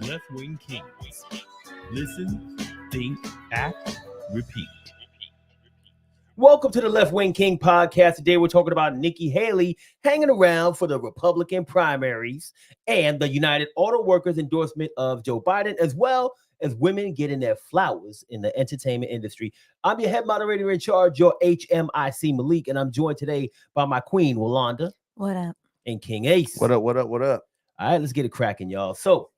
Left-Wing Kingz. Listen, think, act, repeat. Welcome to the Left-Wing King podcast. Today we're talking about Nikki Haley hanging around for the Republican primaries and the United Auto Workers endorsement of Joe Biden, as well as women getting their flowers in the entertainment industry. I'm your head moderator in charge, your HMIC Malik, and I'm joined today by my queen, Walanda. What up? And King Ace. What up? All right, let's get it cracking, y'all. So,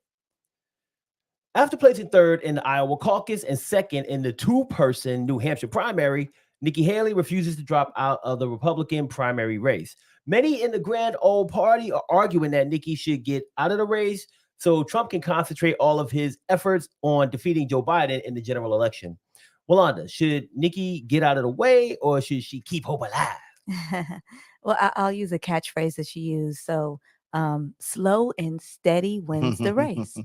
after placing third in the Iowa caucus and second in the two-person New Hampshire primary, Nikki Haley refuses to drop out of the Republican primary race. Many in the grand old party are arguing that Nikki should get out of the race so Trump can concentrate all of his efforts on defeating Joe Biden in the general election. Walanda, should Nikki get out of the way or should she keep hope alive? Well, I'll use a catchphrase that she used. So slow and steady wins the race.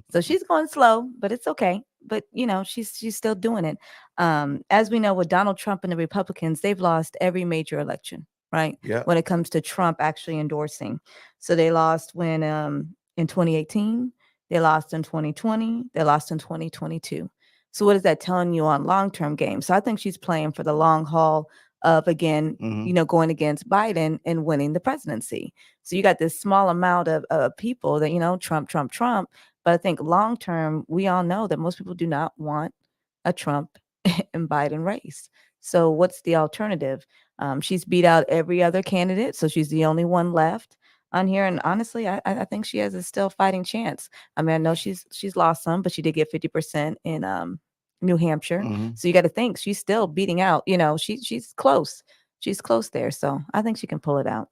So she's going slow, but it's okay. But, you know, she's still doing it. As we know, with Donald Trump and the Republicans, they've lost every major election, right? Yeah. When it comes to Trump actually endorsing. So they lost when in 2018, they lost in 2020, they lost in 2022. So what is that telling you on long-term games? So I think she's playing for the long haul of, again, going against Biden and winning the presidency. So you got this small amount of people that, Trump. But I think long term, we all know that most people do not want a Trump and Biden race. So what's the alternative? She's beat out every other candidate. So she's the only one left on here. And honestly, I think she has a still fighting chance. I mean, I know she's lost some, but she did get 50% in New Hampshire. So you got to think she's still beating out, she's close. She's close there. So I think she can pull it out.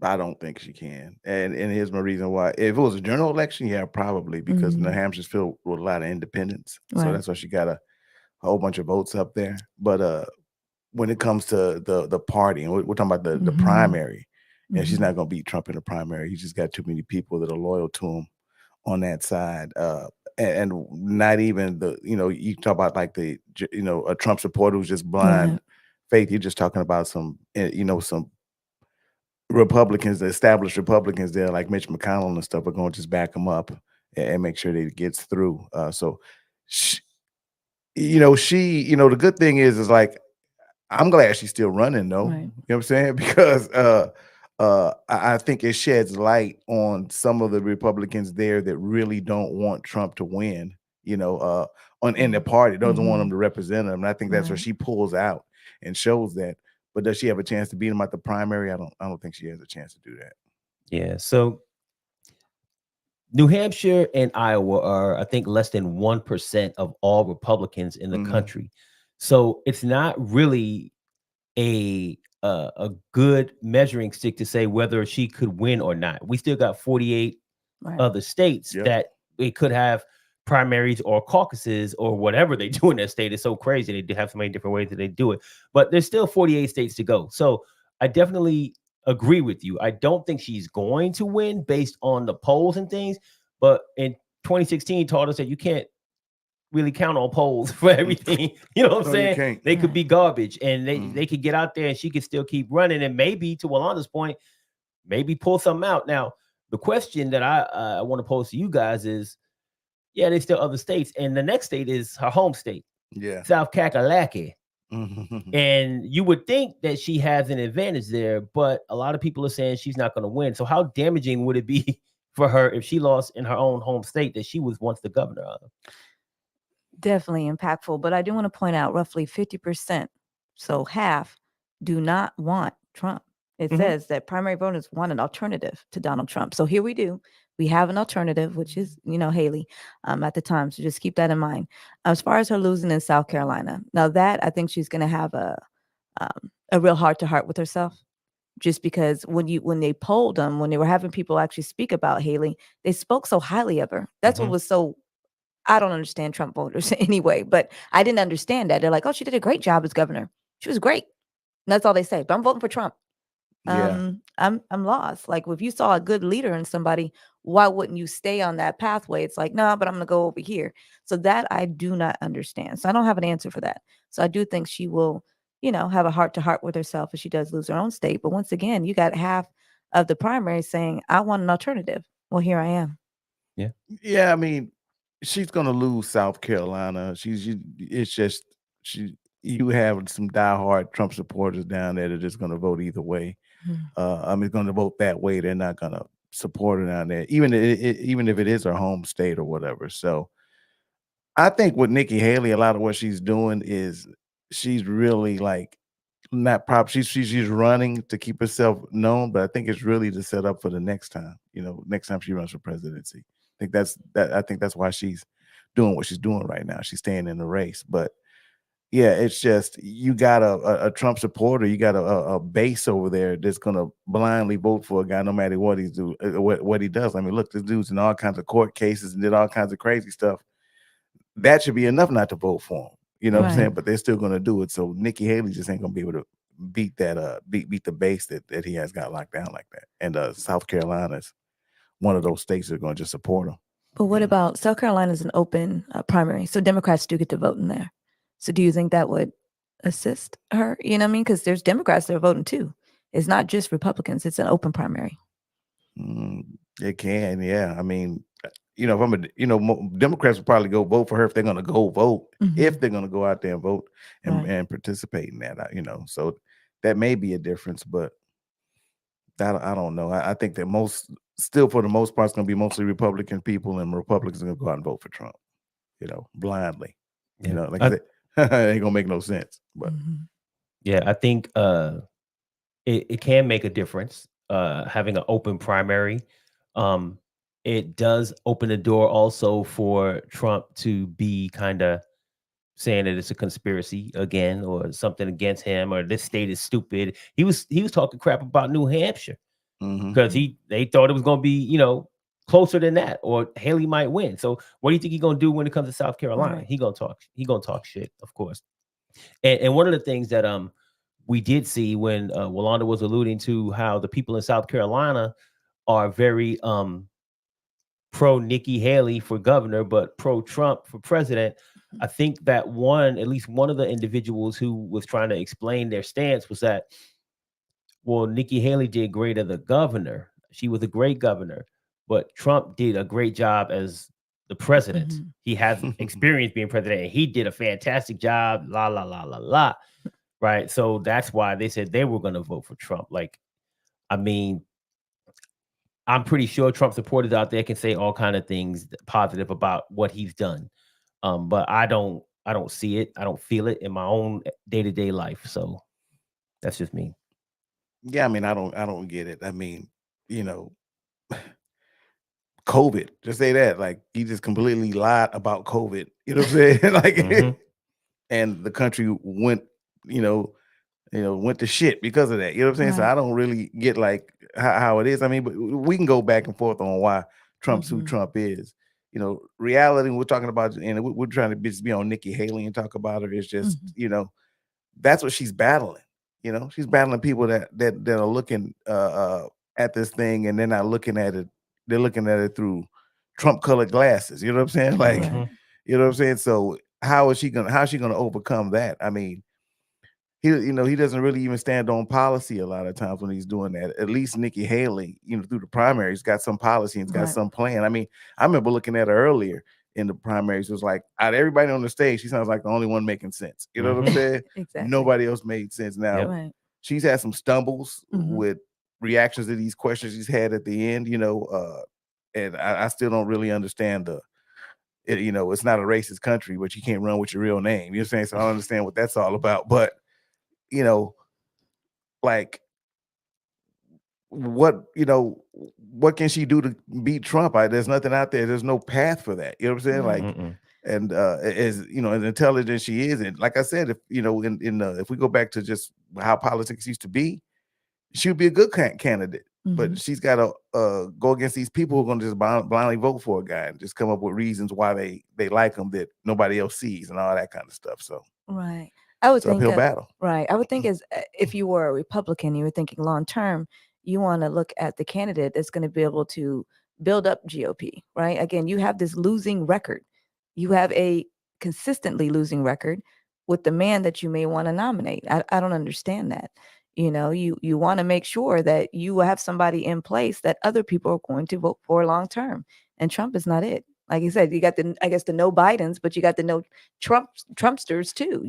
I don't think she can. And here's my reason why. If it was a general election, yeah, probably, because New Hampshire's filled with a lot of independents. Right. So that's why she got a whole bunch of votes up there. But when it comes to the party, and we're talking about the primary, and she's not going to beat Trump in the primary. He's just got too many people that are loyal to him on that side. And not even you talk about like a Trump supporter who's just blind faith. You're just talking about some Republicans, the established Republicans there, like Mitch McConnell and stuff, are going to just back him up and make sure that it gets through. So, the good thing is like, I'm glad she's still running though. Right. You know what I'm saying? Because I think it sheds light on some of the Republicans there that really don't want Trump to win, in the party, doesn't want him to represent them. And I think that's where she pulls out and shows that. But does she have a chance to beat him at the primary? I don't think she has a chance to do that. Yeah. So New Hampshire and Iowa are, I think, less than 1% of all Republicans in the country. So it's not really a good measuring stick to say whether she could win or not. We still got 48 other states that it could have primaries or caucuses or whatever they do in that state. Is so crazy. They have so many different ways that they do it, but there's still 48 states to go. So I definitely agree with you. I don't think she's going to win based on the polls and things, but in 2016 taught us that you can't really count on polls for everything. You know what I'm saying? They could be garbage, and they could get out there and she could still keep running, and maybe, to Walanda's point, maybe pull something out. Now, the question that I want to pose to you guys is, yeah, there's still other states, and the next state is her home state, South Kakalaki. And you would think that she has an advantage there, but a lot of people are saying she's not going to win. So how damaging would it be for her if she lost in her own home state that she was once the governor of? Definitely impactful. But I do want to point out roughly 50%, so half, do not want Trump. It says that primary voters want an alternative to Donald Trump. So here we do. We have an alternative, which is, Haley at the time. So just keep that in mind. As far as her losing in South Carolina, now that I think she's going to have a real heart-to-heart with herself, just because when they polled them, when they were having people actually speak about Haley, they spoke so highly of her. That's what was so. I don't understand Trump voters anyway, but I didn't understand that. They're like, oh, she did a great job as governor. She was great. And that's all they say. But I'm voting for Trump. I'm lost. Like, if you saw a good leader in somebody, why wouldn't you stay on that pathway? It's like, no, but I'm going to go over here. So that I do not understand. So I don't have an answer for that. So I do think she will, have a heart-to-heart with herself if she does lose her own state. But once again, you got half of the primary saying, I want an alternative. Well, here I am. Yeah, I mean, she's gonna lose South Carolina. It's just you have some diehard Trump supporters down there that are just gonna vote either way. Mhm. I mean, gonna vote that way. They're not gonna support her down there, even if it is her home state or whatever. So I think with Nikki Haley, a lot of what she's doing is she's really like not prop. She's running to keep herself known, but I think it's really to set up for the next time. Next time she runs for presidency. I think that's why she's doing what she's doing right now. She's staying in the race, but yeah, it's just you got a Trump supporter, you got a base over there that's gonna blindly vote for a guy no matter what what he does. I mean, look, this dude's in all kinds of court cases and did all kinds of crazy stuff. That should be enough not to vote for him. You know what I'm saying? Right. But they're still gonna do it. So Nikki Haley just ain't gonna be able to beat that beat the base that he has got locked down like that. And South Carolina's one of those states that are gonna just support him. But what about South Carolina is an open primary, so Democrats do get to vote in there. So do you think that would assist her? You know what I mean? Because there's Democrats that are voting too. It's not just Republicans. It's an open primary. It can, yeah. I mean, if I'm Democrats will probably go vote for her if they're going to go vote, if they're going to go out there and vote and participate in that, so that may be a difference, but I don't know. I think that for the most part, it's going to be mostly Republican people, and Republicans are going to go out and vote for Trump, blindly. Yeah. Like I said, it ain't going to make no sense. But yeah, I think it can make a difference having an open primary. It does open the door also for Trump to be kind of saying that it's a conspiracy again or something against him or this state is stupid. He was talking crap about New Hampshire because they thought it was going to be, closer than that or Haley might win. So what do you think he's going to do when it comes to South Carolina? Right. He going to talk shit, of course. And one of the things that we did see when Walanda was alluding to how the people in South Carolina are very pro Nikki Haley for governor, but pro Trump for president. I think that at least one of the individuals who was trying to explain their stance was that, well, Nikki Haley did great as a governor. She was a great governor, but Trump did a great job as the president. He has experience being president and he did a fantastic job, la, la, la, la, la. Right. So that's why they said they were going to vote for Trump. Like, I mean, I'm pretty sure Trump supporters out there can say all kind of things positive about what he's done. But I don't see it. I don't feel it in my own day-to-day life. So that's just me. Yeah, I mean, I don't get it. I mean, COVID, just say that. Like he just completely lied about COVID. You know what I'm saying? Like and the country went, went to shit because of that. You know what I'm saying? Right. So I don't really get like how it is. I mean, but we can go back and forth on why Trump's who Trump is. Reality, we're talking about, and we're trying to be on Nikki Haley and talk about her. It's just, that's what she's battling. She's battling people that are looking at this thing and they're not looking at it. They're looking at it through Trump colored glasses. You know what I'm saying? Like, you know what I'm saying? So how's she gonna overcome that? I mean, he doesn't really even stand on policy a lot of times when he's doing that. At least Nikki Haley, through the primaries, got some policy and got some plan. I mean, I remember looking at her earlier in the primaries. It was like, out of everybody on the stage, she sounds like the only one making sense. You know what I'm saying? Exactly. Nobody else made sense. Now, she's had some stumbles with reactions to these questions she's had at the end, and I still don't really understand it's not a racist country, but you can't run with your real name. You know what I'm saying? So I don't understand what that's all about. But like what can she do to beat Trump? There's nothing out there. There's no path for that. You know what I'm saying? Like, and as as intelligent she is, and like I said, if if we go back to just how politics used to be, she would be a good candidate. But she's got to go against these people who are going to just blindly vote for a guy and just come up with reasons why they like him that nobody else sees and all that kind of stuff. So I would think uphill battle. Right. I would think as if you were a Republican, you were thinking long term, you want to look at the candidate that's going to be able to build up GOP. Right. Again, you have this losing record. You have a consistently losing record with the man that you may want to nominate. I don't understand that. You want to make sure that you have somebody in place that other people are going to vote for long term. and Trump is not it. Like you said, you got the no Bidens, but you got the no Trumpsters too.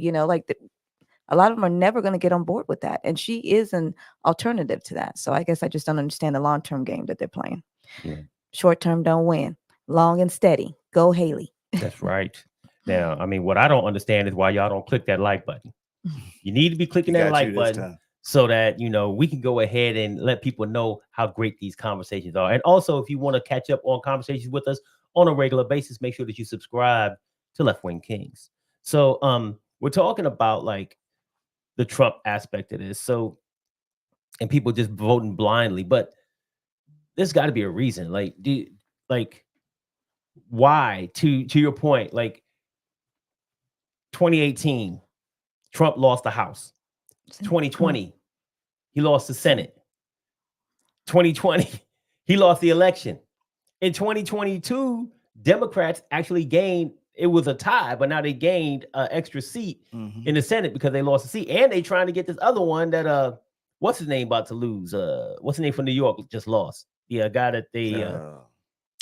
A lot of them are never going to get on board with that, and she is an alternative to that. So I guess I just don't understand the long-term game that they're playing. Yeah. Short-term don't win. Long and steady. Go Haley. That's right. Now, I mean, what I don't understand is why y'all don't click that like button. You need to be clicking that like button so that, we can go ahead and let people know how great these conversations are. And also, if you want to catch up on conversations with us on a regular basis, make sure that you subscribe to Left-Wing Kingz. So we're talking about like the Trump aspect of this. So, and people just voting blindly, but there's got to be a reason. Why? To your point, like 2018, Trump lost the House. 2020, he lost the Senate. 2020, he lost the election. In 2022, Democrats actually gained. It was a tie, but now they gained an extra seat in the Senate because they lost a seat, and they trying to get this other one that what's his name about to lose? What's his name from New York just lost? Yeah, a guy that they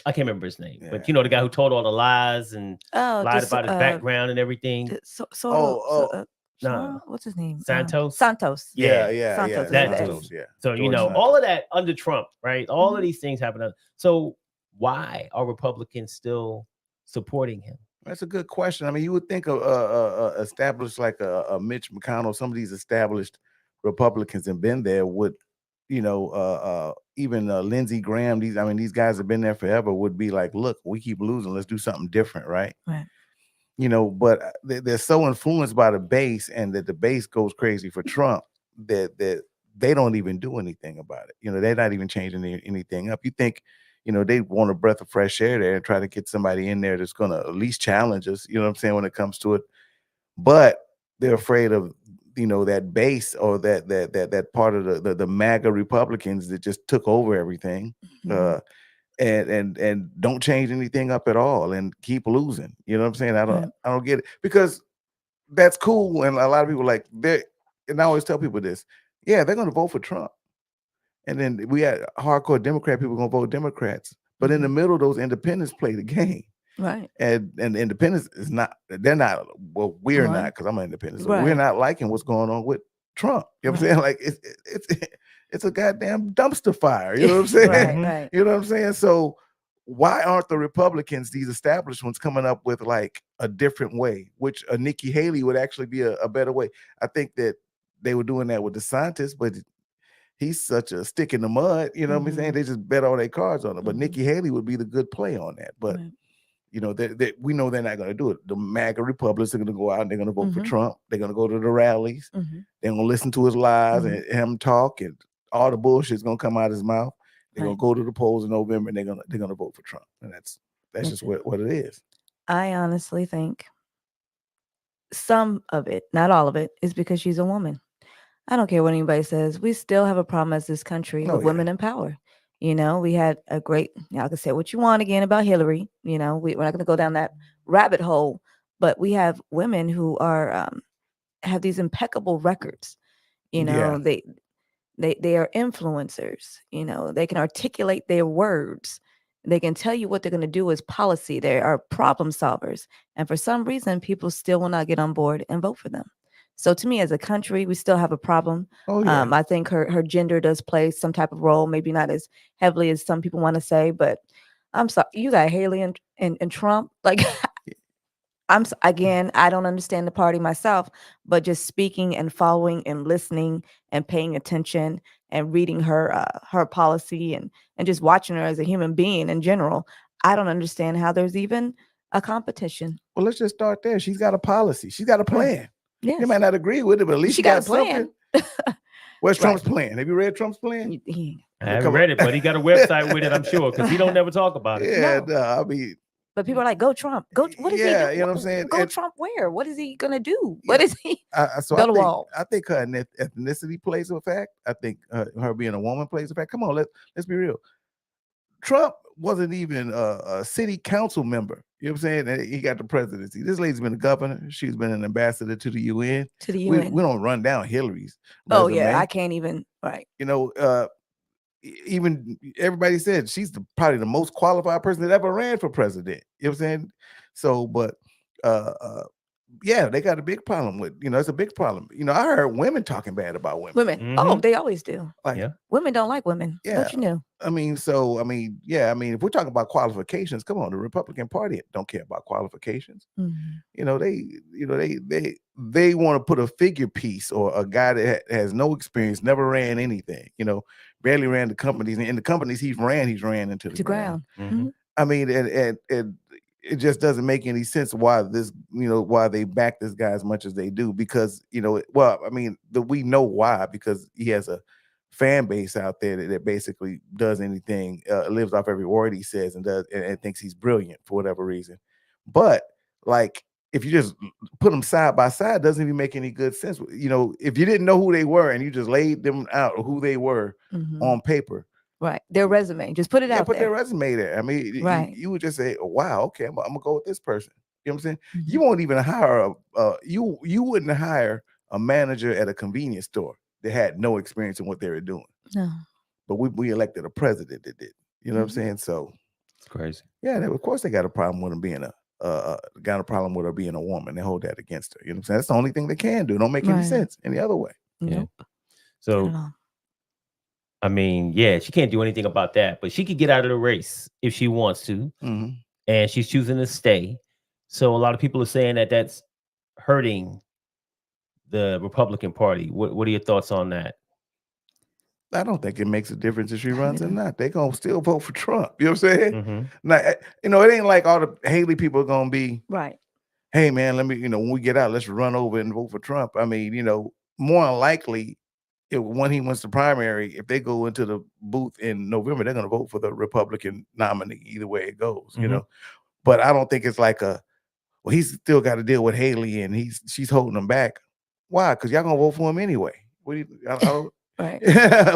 I can't remember his name, but the guy who told all the lies and lied about his background and everything. What's his name? Santos. Santos. Santos. Santos. Yeah. So all of that under Trump, right? All of these things happen. So why are Republicans still supporting him? That's a good question. I mean, you would think established like a Mitch McConnell, some of these established Republicans have been there would, even Lindsey Graham, these guys have been there forever, would be like, look, we keep losing. Let's do something different, right? Right. But they're so influenced by the base, and that the base goes crazy for Trump that they don't even do anything about it. They're not even changing anything up. You think, they want a breath of fresh air there and try to get somebody in there that's going to at least challenge us, when it comes to it. But they're afraid of, that base or that part of the MAGA Republicans that just took over everything and don't change anything up at all and keep losing. I don't get it, because that's cool. And a lot of people and I always tell people this, they're going to vote for Trump. And then we had hardcore Democrat people going to vote Democrats. But in the middle, those independents play the game. Right. And independents we're not, because I'm an independent. So we're not liking what's going on with Trump. You know what I'm saying? Like it's a goddamn dumpster fire. You know what I'm saying? Right. You know what I'm saying? So why aren't the Republicans, these established ones, coming up with like a different way, which a Nikki Haley would actually be a better way? I think that they were doing that with DeSantis, but he's such a stick in the mud. You know what I'm saying? They just bet all their cards on it. But Nikki Haley would be the good play on that. But we know they're not going to do it. The MAGA Republicans are going to go out and they're going to vote for Trump. They're going to go to the rallies. They're going to listen to his lies and him talk, and all the bullshit's going to come out of his mouth. They're going to go to the polls in November, and they're going to vote for Trump. And that's just what it is. I honestly think some of it, not all of it, is because she's a woman. I don't care what anybody says. We still have a problem as this country with women in power. We had a great, I can say what you want again about Hillary. We're not going to go down that rabbit hole, but we have women who are have these impeccable records. They are influencers. They can articulate their words. They can tell you what they're going to do as policy. They are problem solvers. And for some reason, people still will not get on board and vote for them. So to me, as a country, we still have a problem. I think her gender does play some type of role, maybe not as heavily as some people want to say, but I'm sorry, you got Haley and Trump. Like, I don't understand the party myself, but just speaking and following and listening and paying attention and reading her policy and just watching her as a human being in general, I don't understand how there's even a competition. Well, let's just start there. She's got a policy. She's got a plan. Yes. You might not agree with it, but at least she got a plan. Where's Trump's Right. plan? Have you read Trump's plan? I haven't read it, but he got a website with it, I'm sure, because he don't never talk about it. Yeah, no, I mean, but people are like, go Trump. Go. What is he? Yeah, you know what I'm saying? Go Trump where? What is he gonna do? What is he? So I think her ethnicity plays a fact. I think her being a woman plays a fact. Come on, let's be real. Trump wasn't even a city council member. You know what I'm saying? And he got the presidency. This lady's been a governor. She's been an ambassador to the UN. To the UN. We don't run down Hillary's Oh resume. yeah, I can't even. Right. even everybody said she's probably the most qualified person that ever ran for president. You know what I'm saying? So, but yeah, they got a big problem with, it's a big problem. I heard women talking bad about women. Women. Oh, they always do. Like, Yeah. Women don't like women. Yeah. Don't you know? If we're talking about qualifications, come on, the Republican Party don't care about qualifications. They want to put a figure piece or a guy that has no experience, never ran anything, barely ran the companies, and in the companies he's ran into the ground. I mean, and it just doesn't make any sense why why they back this guy as much as they do, because we know why, because he has a fan base out there that basically does anything, lives off every word he says, and does and thinks he's brilliant for whatever reason. But like, if you just put them side by side, it doesn't even make any good sense. If you didn't know who they were and you just laid them out who they were on paper. Right. Their resume. Just put it out put there. their resume there. I mean, right. you would just say, oh, wow, okay, I'm gonna go with this person. You know what I'm saying? You won't even hire you wouldn't hire a manager at a convenience store that had no experience in what they were doing. No. But we elected a president that did. You know what I'm saying? So it's crazy. Yeah, of course they got a problem with him being got a problem with her being a woman. They hold that against her. You know what I'm saying? That's the only thing they can do. Don't make any sense any other way. Nope. Yeah. So I mean, yeah, she can't do anything about that, but she could get out of the race if she wants to. And she's choosing to stay. So a lot of people are saying that that's hurting the Republican Party. What are your thoughts on that? I don't think it makes a difference if she runs or not. They're going to still vote for Trump. You know what I'm saying? Now, it ain't like all the Haley people are going to be, right. Hey, man, let me, when we get out, let's run over and vote for Trump. I mean, more than likely, when he wins the primary, if they go into the booth in November, they're going to vote for the Republican nominee, either way it goes, But I don't think it's like he's still got to deal with Haley and she's holding him back. Why? Because y'all going to vote for him anyway. What do you, I don't, right.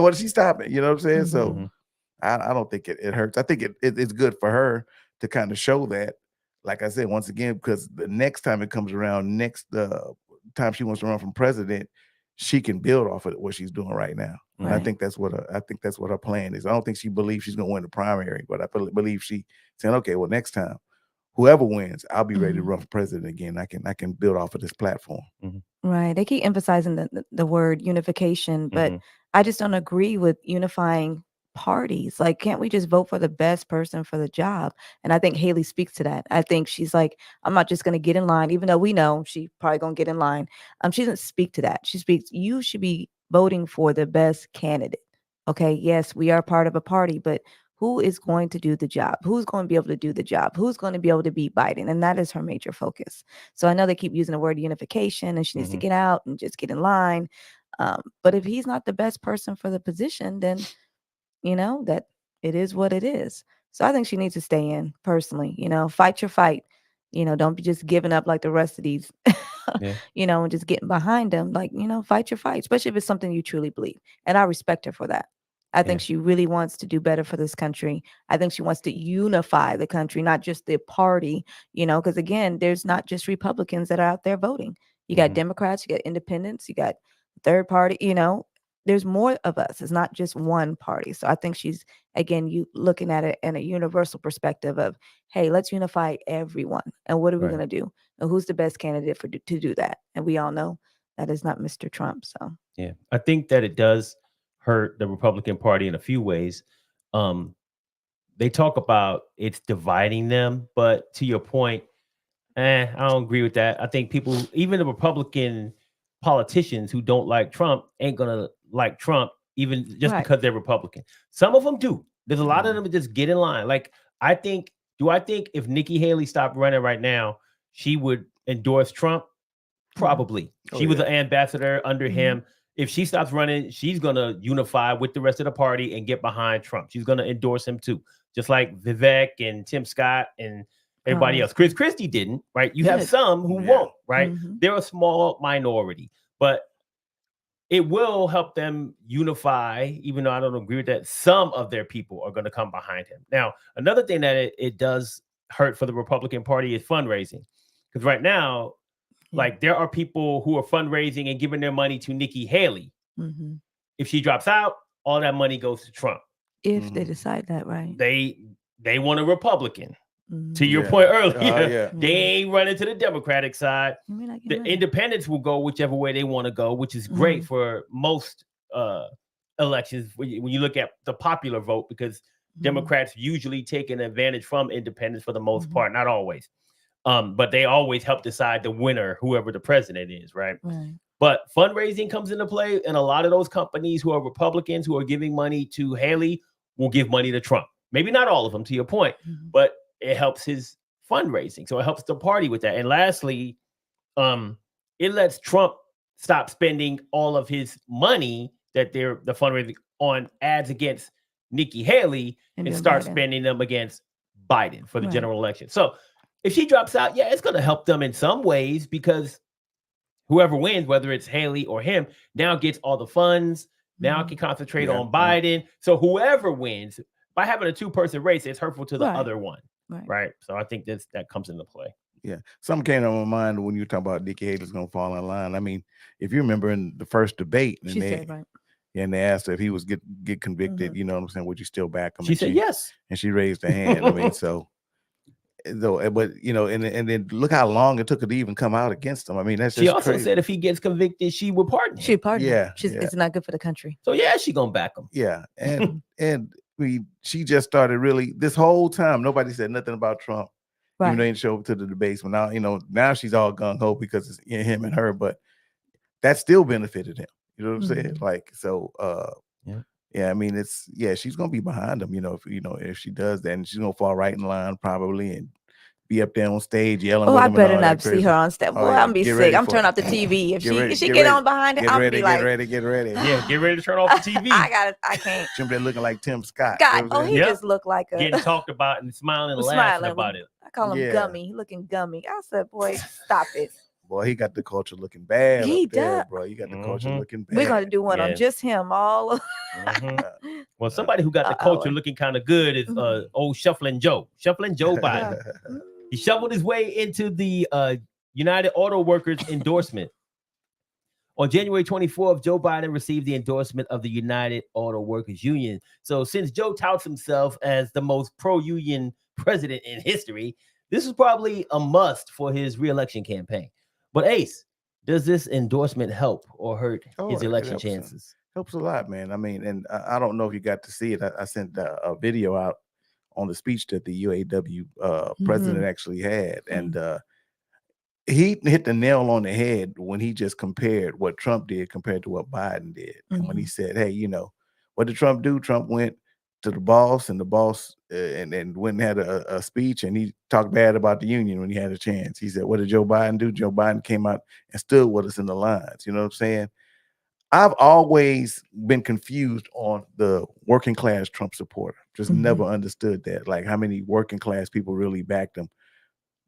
What is she stopping? You know what I'm saying? So I don't think it hurts. I think it's good for her to kind of show that, like I said, once again, because the next time it comes around, next time she wants to run for president, she can build off of what she's doing right now. Right. And I think that's what her plan is. I don't think she believes she's going to win the primary, but I believe she saying, okay, well, next time, whoever wins, I'll be ready to run for president again. I can build off of this platform. Right. They keep emphasizing the word unification, but I just don't agree with unifying parties. Like, can't we just vote for the best person for the job? And I think Haley speaks to that. I think she's like, I'm not just going to get in line, even though we know she probably going to get in line. She doesn't speak to that. She speaks, you should be voting for the best candidate. Okay. Yes, we are part of a party, but who is going to do the job? Who's going to be able to do the job? Who's going to be able to beat Biden? And that is her major focus. So I know they keep using the word unification and she needs to get out and just get in line. But if he's not the best person for the position, then, that it is what it is. So I think she needs to stay in personally, fight your fight. Don't be just giving up like the rest of these, and just getting behind them. Like, fight your fight, especially if it's something you truly believe. And I respect her for that. I think she really wants to do better for this country. I think she wants to unify the country, not just the party, because again, there's not just Republicans that are out there voting. You got Democrats, you got independents, you got third party, there's more of us. It's not just one party. So I think she's, again, you looking at it in a universal perspective of, hey, let's unify everyone. And what are we going to do? And who's the best candidate to do that? And we all know that is not Mr. Trump. So, yeah, I think that it does hurt the Republican Party in a few ways. They talk about it's dividing them, but to your point, I don't agree with that. I think people, even the Republican politicians who don't like Trump, ain't gonna like Trump, even just because they're Republican. Some of them do. There's a lot of them that just get in line. Like, I think if Nikki Haley stopped running right now, she would endorse Trump? Probably. She was an ambassador under him. If she stops running, she's going to unify with the rest of the party and get behind Trump. She's going to endorse him too. Just like Vivek and Tim Scott and everybody else. Chris Christie didn't, right? You have some who won't, right? They're a small minority, but it will help them unify, even though I don't agree with that. Some of their people are going to come behind him. Now, another thing that it does hurt for the Republican Party is fundraising. Because right now, like, there are people who are fundraising and giving their money to Nikki Haley. If she drops out, all that money goes to Trump. If they decide that, right? They want a Republican. Mhm. To your Yeah. point earlier, Yeah. they ain't running to the Democratic side. You may not get The money. independents will go whichever way they want to go, which is great for most elections when you look at the popular vote, because Democrats usually take an advantage from independents for the most part, not always. But they always help decide the winner, whoever the president is, right? But fundraising comes into play, and a lot of those companies who are Republicans who are giving money to Haley will give money to Trump. Maybe not all of them, to your point, but it helps his fundraising. So it helps the party with that. And lastly, it lets Trump stop spending all of his money that they're the fundraising on ads against Nikki Haley and start spending them against Biden for the general election. So if she drops out, yeah, it's going to help them in some ways, because whoever wins, whether it's Haley or him, now gets all the funds, now can concentrate on Biden. So whoever wins, by having a two-person race, it's hurtful to the other one. Right. So I think that comes into play. Yeah. Something came to my mind when you were talking about Nikki Haley's going to fall in line. I mean, if you remember in the first debate, and they asked her if he was get convicted, you know what I'm saying, would you still back him? She said yes. And she raised her hand. I mean, so though, but you know, and then look how long it took her to even come out against him. I mean, that's just she also crazy. said if he gets convicted, she would pardon him. She'd pardon him. It's not good for the country. So yeah, she gonna back him. Yeah, and I mean, she just started really this whole time. Nobody said nothing about Trump. Even though they didn't show up to the debates. But now, you know, now she's all gung ho because it's him and her. But that still benefited him. You know what I'm saying? Like, so yeah, I mean, she's gonna be behind him, if she does that, and she's gonna fall right in line probably and be up there on stage yelling. I better not see her on stage. Boy, I'm be sick. I'm turning off the TV. If she get on behind it, I'll be like, get ready. Yeah, get ready to turn off the TV. I can't. Jim been looking like Tim Scott. God, he just looked like a getting talked about and smiling and laughing about it. I call him gummy. He looking gummy. I said, boy, stop it. Boy, he got the culture looking bad. He up there, does, bro. You got the culture looking bad. We're gonna do one on just him. All. Well, somebody who got the culture looking kind of good is old Shuffling Joe Biden. He shoveled his way into the United Auto Workers endorsement. On January 24th, Joe Biden received the endorsement of the United Auto Workers Union. So since Joe touts himself as the most pro-union president in history, this is probably a must for his re-election campaign. But Ace, does this endorsement help or hurt his election chances? Helps a lot, man. I mean, and I don't know if you got to see it. I sent a video out on the speech that the UAW president actually had. And he hit the nail on the head when he just compared what Trump did compared to what Biden did. And when he said, hey, what did Trump do? Trump went to the boss, and the boss and went and had a speech, and he talked bad about the union when he had a chance. He said, what did Joe Biden do? Joe Biden came out and stood with us in the lines. You know what I'm saying? I've always been confused on the working class Trump supporter. Just never understood that. Like, how many working class people really backed him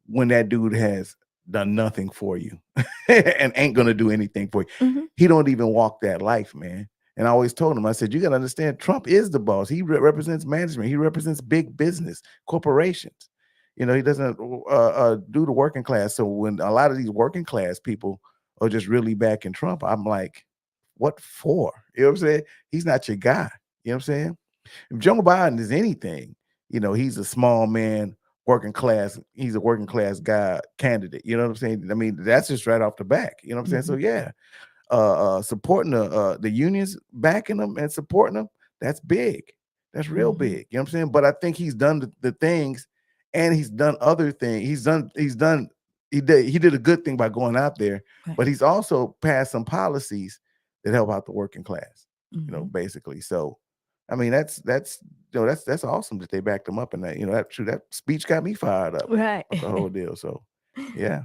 when that dude has done nothing for you and ain't gonna do anything for you. He don't even walk that life, man. And I always told him, I said, you gotta understand, Trump is the boss. He represents management. He represents big business, corporations. He doesn't do the working class. So when a lot of these working class people are just really backing Trump, I'm like, what for? You know what I'm saying? He's not your guy. You know what I'm saying? If Joe Biden is anything, he's a small man, working class. He's a working class guy candidate. You know what I'm saying? I mean, that's just right off the back. You know what I'm saying? So yeah, supporting the unions, backing them and supporting them, that's big. That's real big. You know what I'm saying? But I think he's done the things, and he's done other things. He did a good thing by going out there, but he's also passed some policies that help out the working class, basically. So, I mean, that's awesome that they backed him up, and that speech got me fired up, right? The whole deal. So, yeah.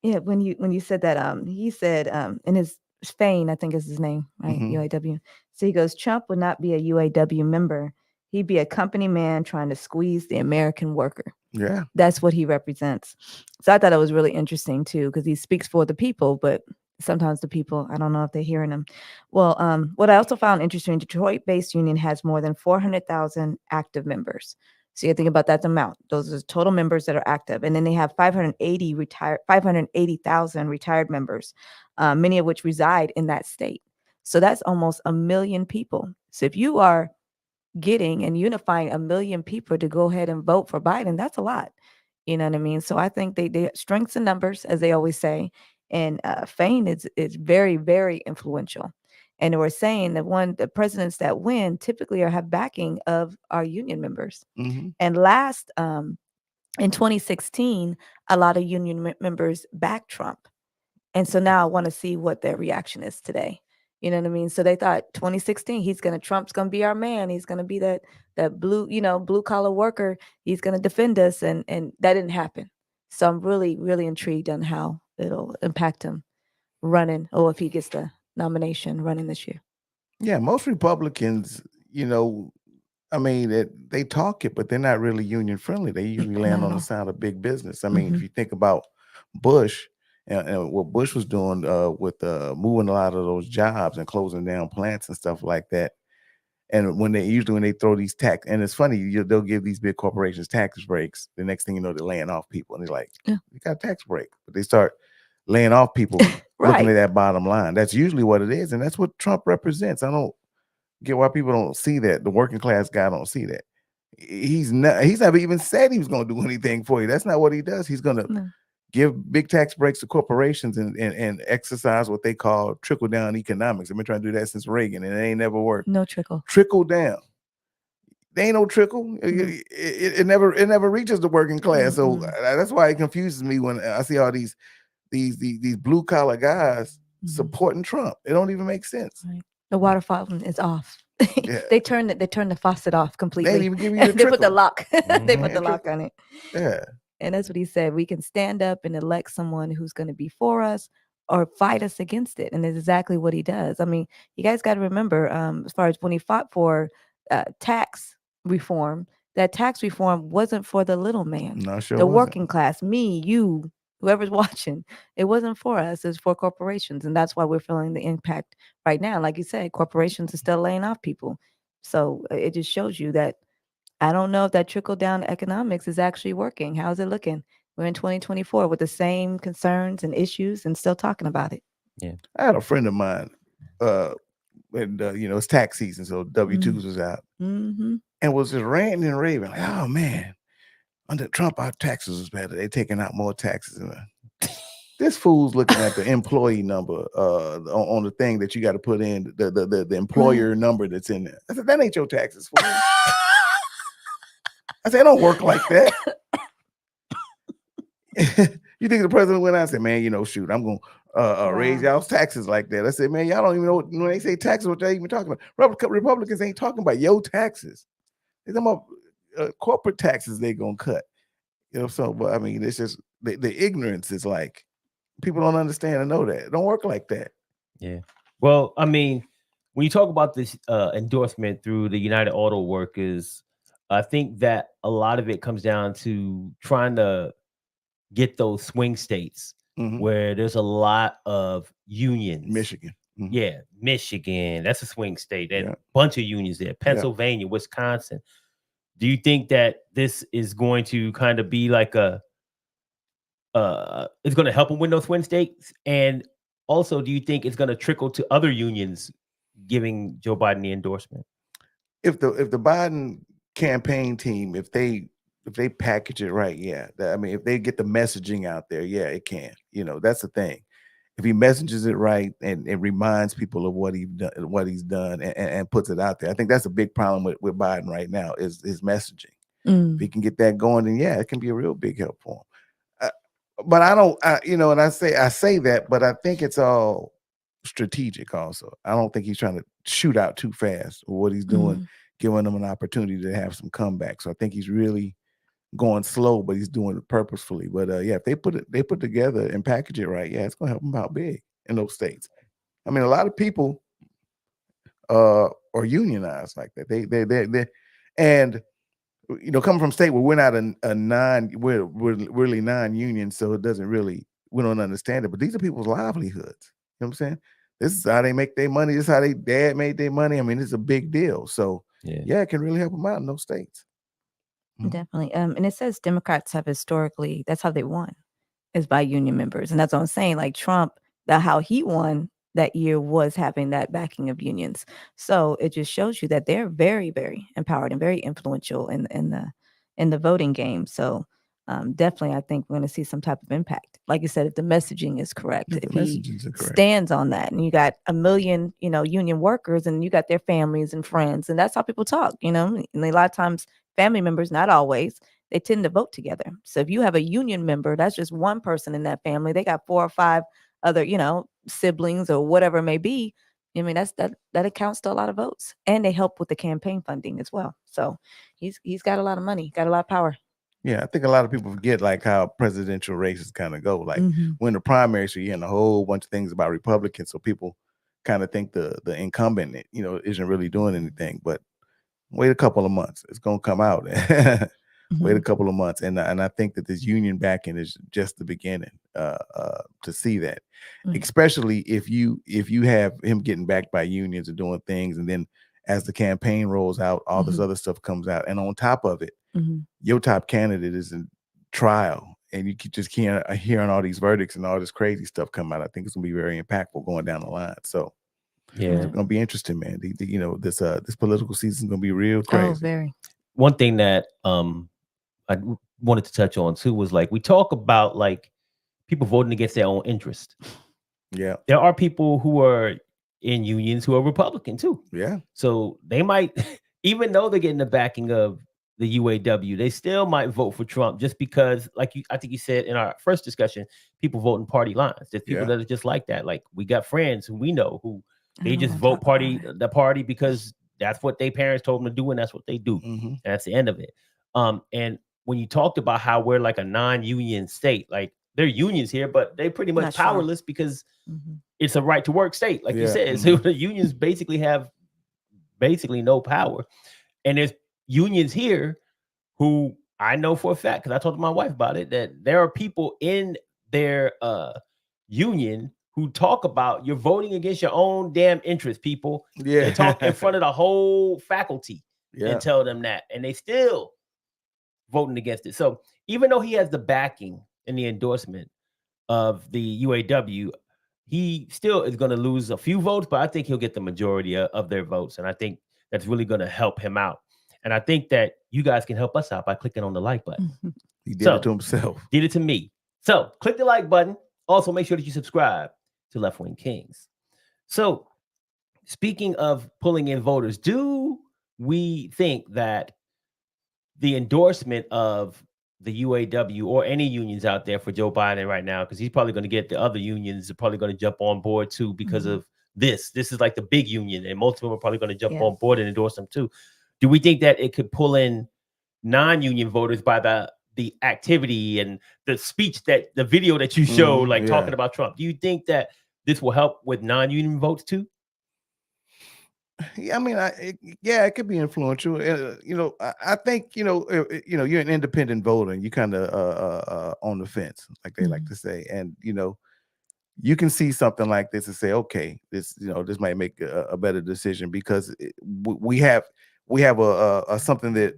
When you said that, he said, in his Spain, I think is his name, right? UAW. So he goes, Trump would not be a UAW member. He'd be a company man trying to squeeze the American worker. Yeah, that's what he represents. So I thought it was really interesting too, because he speaks for the people, but sometimes the people, I don't know if they're hearing him. Well, what I also found interesting, Detroit-based union has more than 400,000 active members. So you think about that amount. Those are total members that are active. And then they have 580,000 retired members, many of which reside in that state. So that's almost 1 million people. So if you are getting and unifying 1 million people to go ahead and vote for Biden, that's a lot. You know what I mean? So I think they strengths in numbers, as they always say, and Fain is very, very influential. And we're saying that the presidents that win typically have backing of our union members. Mm-hmm. And last in 2016, a lot of union members backed Trump. And so now I want to see what their reaction is today. You know what I mean? So they thought 2016, Trump's gonna be our man. He's gonna be that blue collar worker. He's gonna defend us, and that didn't happen. So I'm really, really intrigued on how it'll impact him running, or if he gets the nomination running this year. Yeah, most Republicans, I mean, they talk it, but they're not really union friendly. They usually land on the side of big business. I mean, if you think about Bush and what Bush was doing with moving a lot of those jobs and closing down plants and stuff like that. And when they throw these tax, and it's funny, they'll give these big corporations tax breaks. The next thing you know, they're laying off people, and they're like, "You got a tax break," but they start laying off people, looking at that bottom line. That's usually what it is, and that's what Trump represents. I don't get why people don't see that. The working class guy don't see that. He's never even said he was going to do anything for you. That's not what he does. He's going to give big tax breaks to corporations and exercise what they call trickle down economics. I've been trying to do that since Reagan, and it ain't never worked. No trickle. Trickle down. There ain't no trickle. It never reaches the working class. So that's why it confuses me when I see all these blue collar guys supporting Trump. It don't even make sense. Right. The water fountain is off. They turn the faucet off completely. They didn't even give you the they put the trickle. lock. They put the lock on it. Yeah. And that's what he said. We can stand up and elect someone who's going to be for us or fight us against it. And it's exactly what he does. I mean, you guys got to remember, as far as when he fought for tax reform, that tax reform wasn't for the little man, No, sure the wasn't. working class, me, you, whoever's watching. It wasn't for us. It's for corporations. And that's why we're feeling the impact right now. Like you said, corporations are still laying off people. So it just shows you that I don't know if that trickle down economics is actually working. How's it looking? We're in 2024 with the same concerns and issues and still talking about it. Yeah. I had a friend of mine, and it's tax season, so W-2s was out, and was just ranting and raving, like, "Oh man, under Trump, our taxes was better. They taking out more taxes." This fool's looking at the employee number on the thing that you got to put in the employer number that's in there. I said, that ain't your taxes, fool. I said, it don't work like that. You think the president went out and said, "Man, shoot, I'm going to raise y'all's taxes like that." I said, "Man, y'all don't even know when they say taxes, what they even talking about. Republicans ain't talking about your taxes. They're talking about corporate taxes they going to cut." So, but I mean, it's just the ignorance is like, people don't understand and know that. It don't work like that. Yeah. Well, I mean, when you talk about this endorsement through the United Auto Workers, I think that a lot of it comes down to trying to get those swing states where there's a lot of unions. Michigan. Yeah, Michigan. That's a swing state. There's a bunch of unions there. Pennsylvania, Wisconsin. Do you think that this is going to kind of be like it's going to help them win those swing states? And also, do you think it's going to trickle to other unions giving Joe Biden the endorsement? If the Biden campaign team, if they package it right, if they get the messaging out there, it can. That's the thing. If he messages it right and it reminds people of what he's done and puts it out there, I think that's a big problem with Biden right now is his messaging. If he can get that going, then it can be a real big help for him. But and I say that, but I think it's all strategic also. I don't think he's trying to shoot out too fast or what he's doing, giving them an opportunity to have some comeback. So I think he's really going slow, but he's doing it purposefully. But if they put together and package it right, it's gonna help them out big in those states. I mean, a lot of people are unionized like that. They and coming from a state where we're not we're really non-union, so it doesn't really, we don't understand it. But these are people's livelihoods. You know what I'm saying? This is how they make their money. This is how their dad made their money. I mean, it's a big deal. So it can really help them out in those states. Definitely. And it says Democrats have historically, that's how they won, is by union members. And that's what I'm saying. Like Trump, how he won that year was having that backing of unions. So it just shows you that they're very, very empowered and very influential in the voting game. So definitely, I think we're going to see some type of impact. Like you said, if the messaging is correct, If if the he messaging is correct. stands on that, and you got 1 million, union workers, and you got their families and friends, and that's how people talk, and a lot of times family members, not always, they tend to vote together. So if you have a union member, that's just one person in that family. They got 4 or 5 other, siblings or whatever it may be. I mean, that accounts to a lot of votes, and they help with the campaign funding as well. So he's got a lot of money, got a lot of power. Yeah, I think a lot of people forget like how presidential races kind of go. Like when the primaries, you're hearing a whole bunch of things about Republicans, so people kind of think the incumbent, isn't really doing anything. But wait a couple of months, it's gonna come out. Wait a couple of months, and I think that this union backing is just the beginning to see that, especially if you have him getting backed by unions and doing things, and then as the campaign rolls out, all this other stuff comes out, and on top of it, your top candidate is in trial, and you just hearing all these verdicts and all this crazy stuff come out. I think it's gonna be very impactful going down the line. So Yeah, it's gonna be interesting, man. This political season is gonna be real crazy. Oh, very. one thing that I wanted to touch on too was like we talk about like people voting against their own interest. Yeah, There are people who are in unions who are Republican too. yeah, So they might, even though they're getting the backing of the UAW, they still might vote for Trump just because, like I think you said in our first discussion, people vote in party lines. There's people Yeah. that are just like that. Like we got friends who we know who I they don't just wanna vote talk about the party because that's what their parents told them to do and that's what they do. hmm And that's the end of it. And when you talked about how we're like a non-union state, like there are unions here, but they pretty much Not strong. powerless because Mhm. it's a right to work state, like you Yeah, said. So the unions basically have no power. And there's unions here who I know for a fact, because I talked to my wife about it, that there are people in their union who talk about you're voting against your own damn interests, people. yeah. They talk in front of the whole faculty Yeah, and tell them that, and they still voting against it. So even though he has the backing and the endorsement of the UAW, he still is going to lose a few votes, but I think he'll get the majority of their votes. And I think that's really going to help him out. And I think that you guys can help us out by clicking on the like button. he did So- it to himself. Did it to me. So click the like button. Also, make sure that you subscribe to Left-Wing Kingz. So speaking of pulling in voters, do we think that the endorsement of the UAW or any unions out there for Joe Biden right now, because he's probably going to get the other unions are probably going to jump on board too because of this. This is like the big union, and most of them are probably going to jump on board and endorse him too. Do we think that it could pull in non-union voters by the activity and the speech, that the video that you show, like talking about Trump? Do you think that this will help with non-union votes too? Yeah, I mean, it could be influential. I think you're an independent voter, and you kind of on the fence, like they like to say, and you can see something like this and say, okay, this might make a better decision because we have a something that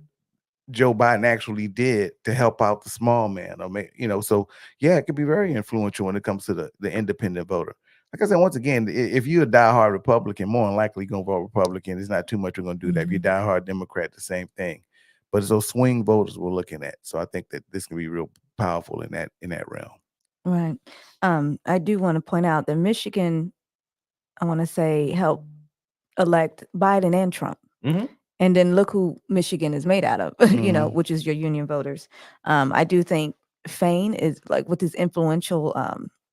Joe Biden actually did to help out the small man, so yeah, it could be very influential when it comes to the independent voter. Like I said, once again, if you're a diehard Republican, more than likely you're going to vote Republican. It's not too much you're going to do that. If you're diehard Democrat, the same thing. But it's those swing voters we're looking at. So I think that this can be real powerful in that realm. Right. I do want to point out that Michigan, I want to say, helped elect Biden and Trump. And then look who Michigan is made out of, which is your union voters. I do think Fain is like with his influential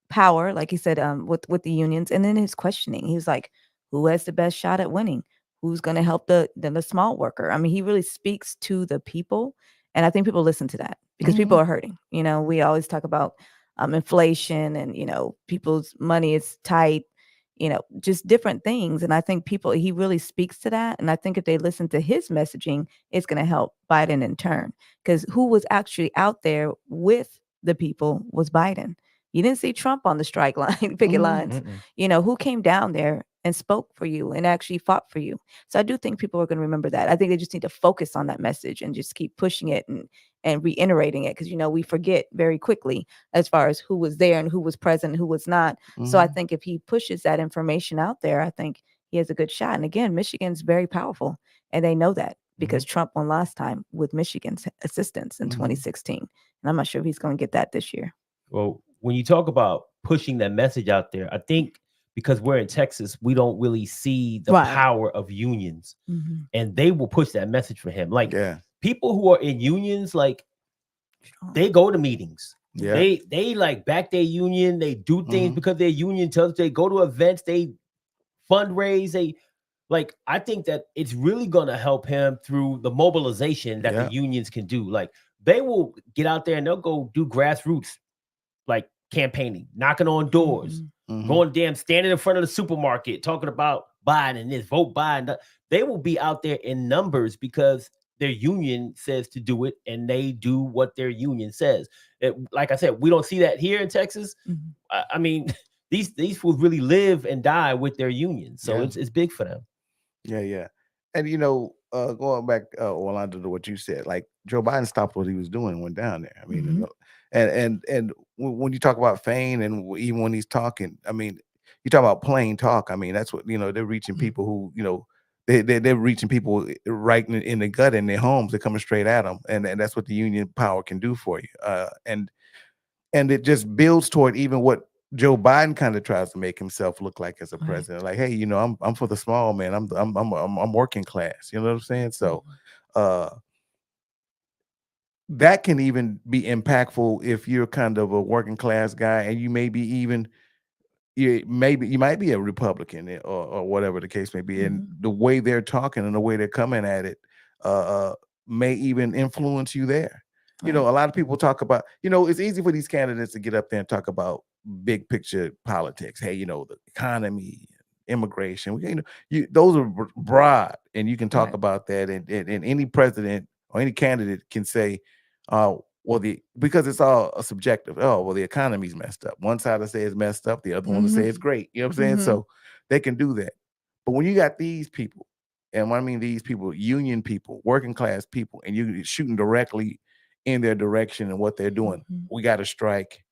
power, like he said, with the unions, and then his questioning. He was like, who has the best shot at winning? Who's going to help the small worker? I mean, he really speaks to the people. And I think people listen to that because people are hurting. We always talk about inflation and, people's money is tight, just different things. And I think he really speaks to that. And I think if they listen to his messaging, it's going to help Biden in turn, because who was actually out there with the people was Biden. You didn't see Trump on the strike line, picket lines. Who came down there and spoke for you and actually fought for you. So I do think people are going to remember that. I think they just need to focus on that message and just keep pushing it and reiterating it, because we forget very quickly as far as who was there and who was present and who was not. So I think if he pushes that information out there, I think he has a good shot. And again, Michigan's very powerful, and they know that because Trump won last time with Michigan's assistance in 2016. And I'm not sure if he's going to get that this year. Well, when you talk about pushing that message out there, I think because we're in Texas, we don't really see the power of unions, and they will push that message for him. Like people who are in unions, like they go to meetings. They like back their union. They do things because their union tells them. They go to events. They fundraise. I think that it's really going to help him through the mobilization that the unions can do. Like they will get out there and they'll go do grassroots, like campaigning, knocking on doors, going standing in front of the supermarket, talking about Biden, this vote Biden. They will be out there in numbers because their union says to do it, and they do what their union says. Like I said, we don't see that here in Texas. I mean, these fools really live and die with their union, so it's big for them. Yeah. And going back, Orlando, to what you said, like Joe Biden stopped what he was doing and went down there. I mean, and when you talk about Fain, and even when he's talking, I mean, you talk about plain talk. I mean, that's what they're reaching people who they're reaching people right in the gut in their homes. They're coming straight at them, and that's what the union power can do for you. And it just builds toward even what Joe Biden kind of tries to make himself look like as a president. Like, hey, I'm for the small man. I'm working class. You know what I'm saying? So, that can even be impactful if you're kind of a working class guy, and you may be even you might be a Republican or whatever the case may be, and the way they're talking and the way they're coming at it may even influence you there. A lot of people talk about, it's easy for these candidates to get up there and talk about big picture politics. Hey, the economy, immigration, those are broad, and you can talk about that, and any president or any candidate can say, because it's all subjective. Oh, well, the economy's messed up. One side will say it's messed up, the other one will say it's great. You know what I'm saying? So they can do that. But when you got these people, and when I mean these people, union people, working class people, and you're shooting directly in their direction and what they're doing, we got to strike.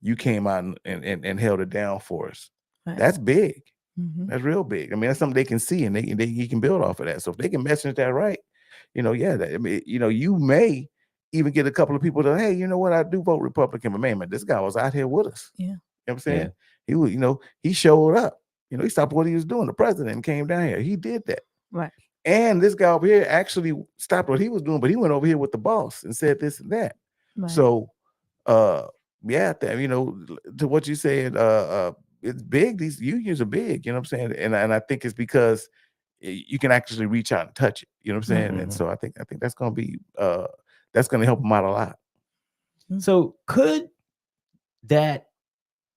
You came out and held it down for us. That's big. That's real big. I mean, that's something they can see, and he can build off of that. So if they can message that right, you may even get a couple of people to, hey, you know what, I do vote Republican, but man, this guy was out here with us. You know what I'm saying? He was, he showed up. He stopped what he was doing. The president came down here. He did that. Right. And this guy over here actually stopped what he was doing, but he went over here with the boss and said this and that. Right. So, to what you said, it's big. These unions are big. You know what I'm saying? And I think it's because you can actually reach out and touch it. You know what I'm saying? And so I think that's going to be that's going to help them out a lot. So could that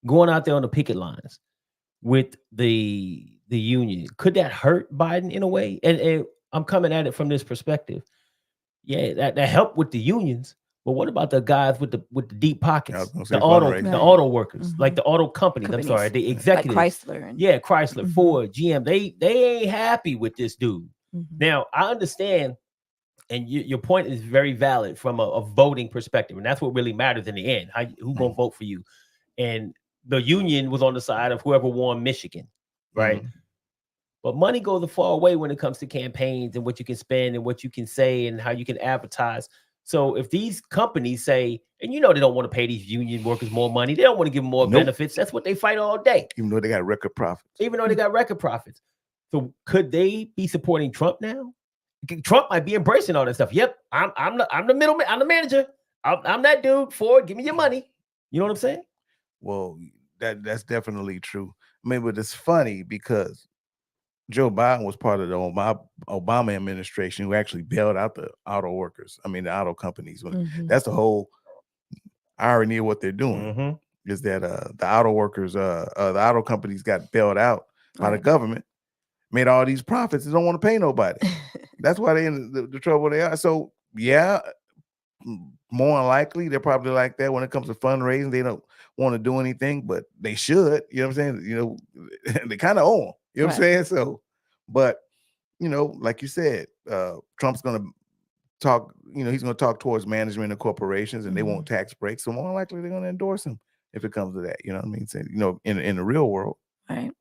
going out there on the picket lines with the union, could that hurt Biden in a way? And I'm coming at it from this perspective. Yeah, that helped with the unions, but what about the guys with the deep pockets, the auto workers, like the auto companies? I'm sorry, the executives, like Chrysler, Chrysler, Ford, GM. They ain't happy with this dude. Now I understand, and your point is very valid from a voting perspective, and that's what really matters in the end. Who gonna vote for you? And the union was on the side of whoever won Michigan, right? But money goes a far way when it comes to campaigns and what you can spend and what you can say and how you can advertise. So if these companies say, and they don't want to pay these union workers more money, they don't want to give them more benefits. That's what they fight all day. Even though they got record profits. So could they be supporting Trump now? Trump might be embracing all that stuff. Yep, I'm the middleman. I'm the manager. I'm that dude. Ford, give me your money. You know what I'm saying? Well, that's definitely true. I mean, but it's funny because Joe Biden was part of the Obama administration who actually bailed out the auto workers. I mean, the auto companies. That's the whole irony of what they're doing is that the auto workers, the auto companies got bailed out by the government, made all these profits. They don't want to pay nobody. That's why they're in the trouble they are. So, yeah, more than likely, they're probably like that when it comes to fundraising. They don't want to do anything, but they should. You know what I'm saying? They kind of owe them. You know what I'm saying? So, but like you said, Trump's gonna talk, he's gonna talk towards management and corporations, and they want tax breaks. So more than likely they're gonna endorse him if it comes to that. You know what I mean? So, in the real world. Right.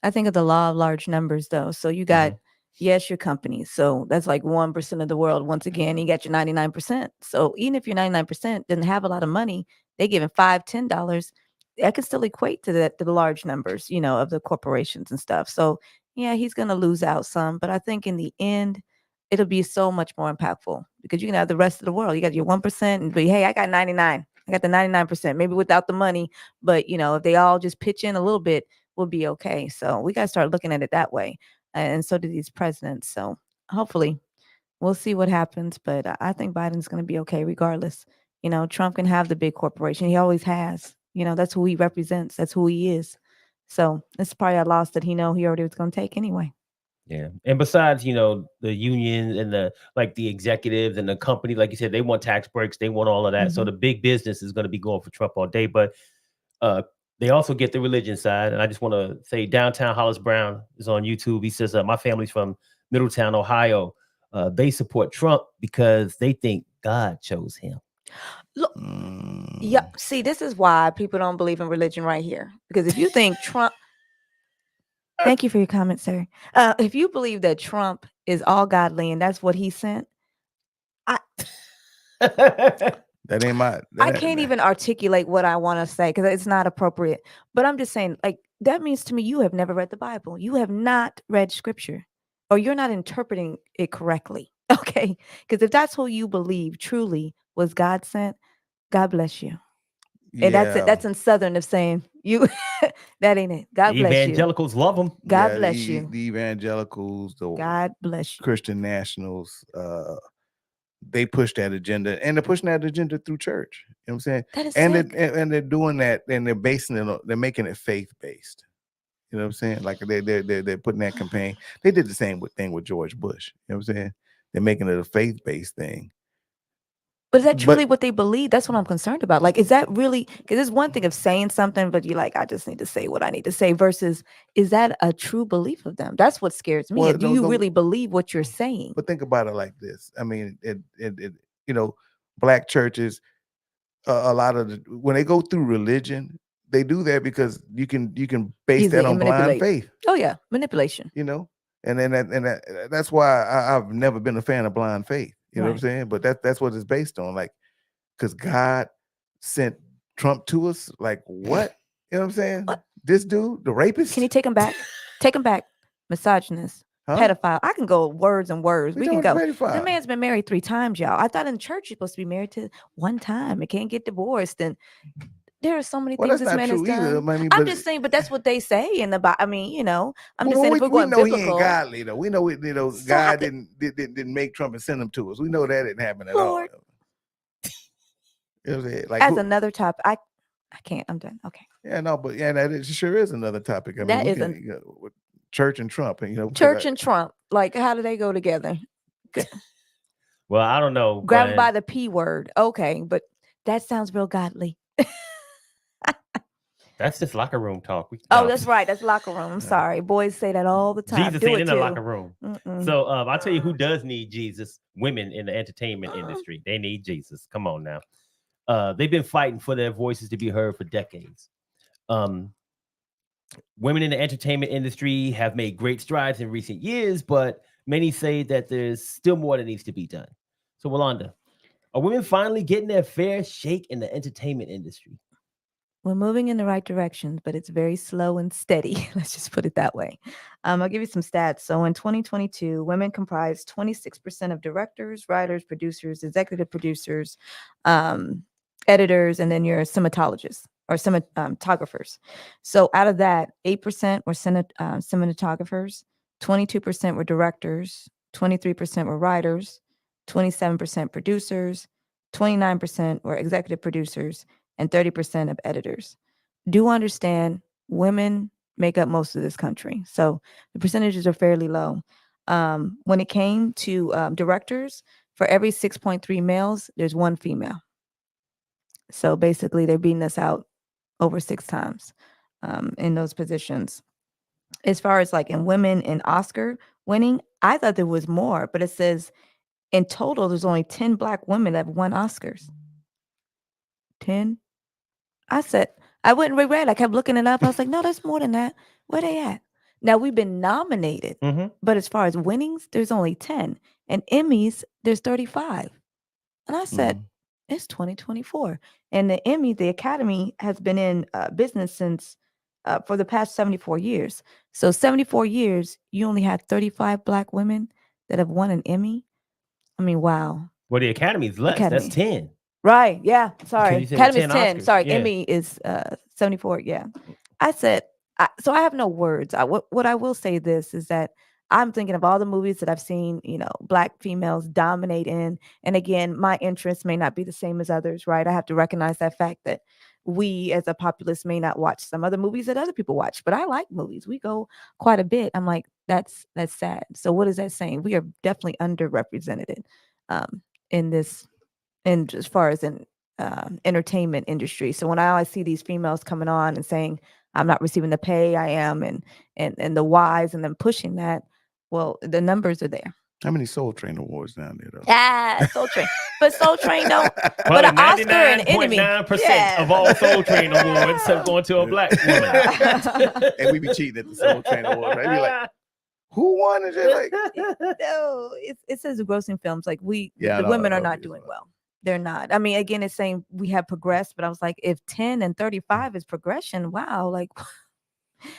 I think of the law of large numbers though. So you got yes, your companies. So that's like 1% of the world. Once again, you got your 99%. So even if your 99% didn't have a lot of money, they giving $5, $10. That can still equate to the large numbers, of the corporations and stuff. So yeah, he's gonna lose out some, but I think in the end, it'll be so much more impactful because you can have the rest of the world. You got your 1% and be, hey, I got 99. I got the 99%, maybe without the money, but if they all just pitch in a little bit, we'll be okay. So we got to start looking at it that way. And so do these presidents. So hopefully we'll see what happens. But I think Biden's going to be okay regardless. Trump can have the big corporation. He always has. That's who he represents. That's who he is. So it's probably a loss that he already was going to take anyway. Yeah. And besides, the union and the executives and the company, like you said, they want tax breaks. They want all of that. So the big business is going to be going for Trump all day. But they also get the religion side. And I just want to say Downtown Hollis Brown is on YouTube. He says, my family's from Middletown, Ohio. They support Trump because they think God chose him. Look, yeah. See, this is why people don't believe in religion right here. Because if you think Trump, thank you for your comment, sir. If you believe that Trump is all godly and that's what he sent, That ain't my. I can't even articulate what I want to say because it's not appropriate. But I'm just saying, that means to me you have never read the Bible. You have not read scripture, or you're not interpreting it correctly. Okay, because if that's who you believe truly was God sent, God bless you. Yeah. And that's it. That's in Southern of saying you. That ain't it. God bless you. Evangelicals love them. God bless you. The evangelicals, the God bless you. Christian nationals. They push that agenda, and they're pushing that agenda through church. You know what I'm saying? That is and they're doing that, and they're basing it. They're making it faith based. You know what I'm saying? Like they're putting that campaign. They did the same thing with George Bush. You know what I'm saying? They're making it a faith based thing. But is that truly what they believe? That's what I'm concerned about. Is that really? Because it's one thing of saying something, but you're like, I just need to say what I need to say. Versus, is that a true belief of them? That's what scares me. Do you really believe what you're saying? But think about it like this. I mean, black churches, a lot of when they go through religion, they do that because you can base that on blind faith. Oh yeah, manipulation. And that's why I've never been a fan of blind faith. You know what I'm saying? But that's what it's based on. Because God sent Trump to us. Like what? You know what I'm saying? What? This dude, the rapist. Can you take him back? Take him back. Misogynist. Pedophile. I can go words and words. We can go. The man's been married 3 times, y'all. I thought in church you're supposed to be married to 1 time. It can't get divorced. And there are so many things this man has done. I'm just saying, but that's what they say in the Bible. I mean, I'm just saying if we're going biblical. He ain't godly though. We know God didn't make Trump and send him to us. We know that didn't happen at all. You know what I'm saying? As another topic, I can't. I'm done. Okay. Yeah, no, but that sure is another topic. I mean, church and Trump, and church and Trump. How do they go together? Well, I don't know. Grab him by the P word. Okay, but that sounds real godly. That's just locker room talk. That's right. That's locker room. I'm sorry. Boys say that all the time. Jesus ain't in the locker room. So I'll tell you who does need Jesus. Women in the entertainment industry. They need Jesus. Come on now. They've been fighting for their voices to be heard for decades. Women in the entertainment industry have made great strides in recent years, but many say that there's still more that needs to be done. So, Wanda, are women finally getting their fair shake in the entertainment industry? We're moving in the right direction, but it's very slow and steady. Let's just put it that way. I'll give you some stats. So in 2022, women comprised 26% of directors, writers, producers, executive producers, editors, and then your cinematologists or cinematographers. So out of that, 8% were cinematographers, 22% were directors, 23% were writers, 27% producers, 29% were executive producers, and 30% of editors. Do understand women make up most of this country. So the percentages are fairly low. When it came to directors, for every 6.3 males, there's 1 female. So basically they're beating us out over 6 times in those positions. as far as like in women in Oscar winning, I thought there was more, but it says in total there's only 10 Black women that have won Oscars. 10. I said, I wouldn't reread. I kept looking it up. I was like, no, there's more than that. Where they at? Now we've been nominated, but as far as winnings, there's only 10. And Emmys, there's 35. And I said, it's 2024. And the Emmy, the Academy, has been in business since for the past 74 years. So 74 years, you only had 35 Black women that have won an Emmy. I mean, wow. Well, the Academy's less. Academy. That's 10. Right. Yeah. Sorry. you said Academy's 10 10. Oscars. Sorry. Yeah. Emmy is 74. Yeah. I said, so I have no words. What I will say this is that I'm thinking of all the movies that I've seen, you know, Black females dominate in. And again, my interests may not be the same as others, right? I have to recognize that fact that we as a populace may not watch some other movies that other people watch, but I like movies. We go quite a bit. I'm like, that's sad. So what is that saying? We are definitely underrepresented in this, and as far as in entertainment industry. So when I always see these females coming on and saying, I'm not receiving the pay I am, and the whys, and them pushing that, well, the numbers are there. How many Soul Train awards down there though? Soul Train. But Soul Train don't. But an Oscar and Emmy. 99.9% of all Soul Train awards have gone to a Black woman. And we be cheating at the Soul Train awards. Right? We like, who won? And just like, No, it says grossing films. Like the no, women are okay, not doing well. They're not. I mean, again, it's saying we have progressed, but I was like, if 10 and 35 is progression, wow, like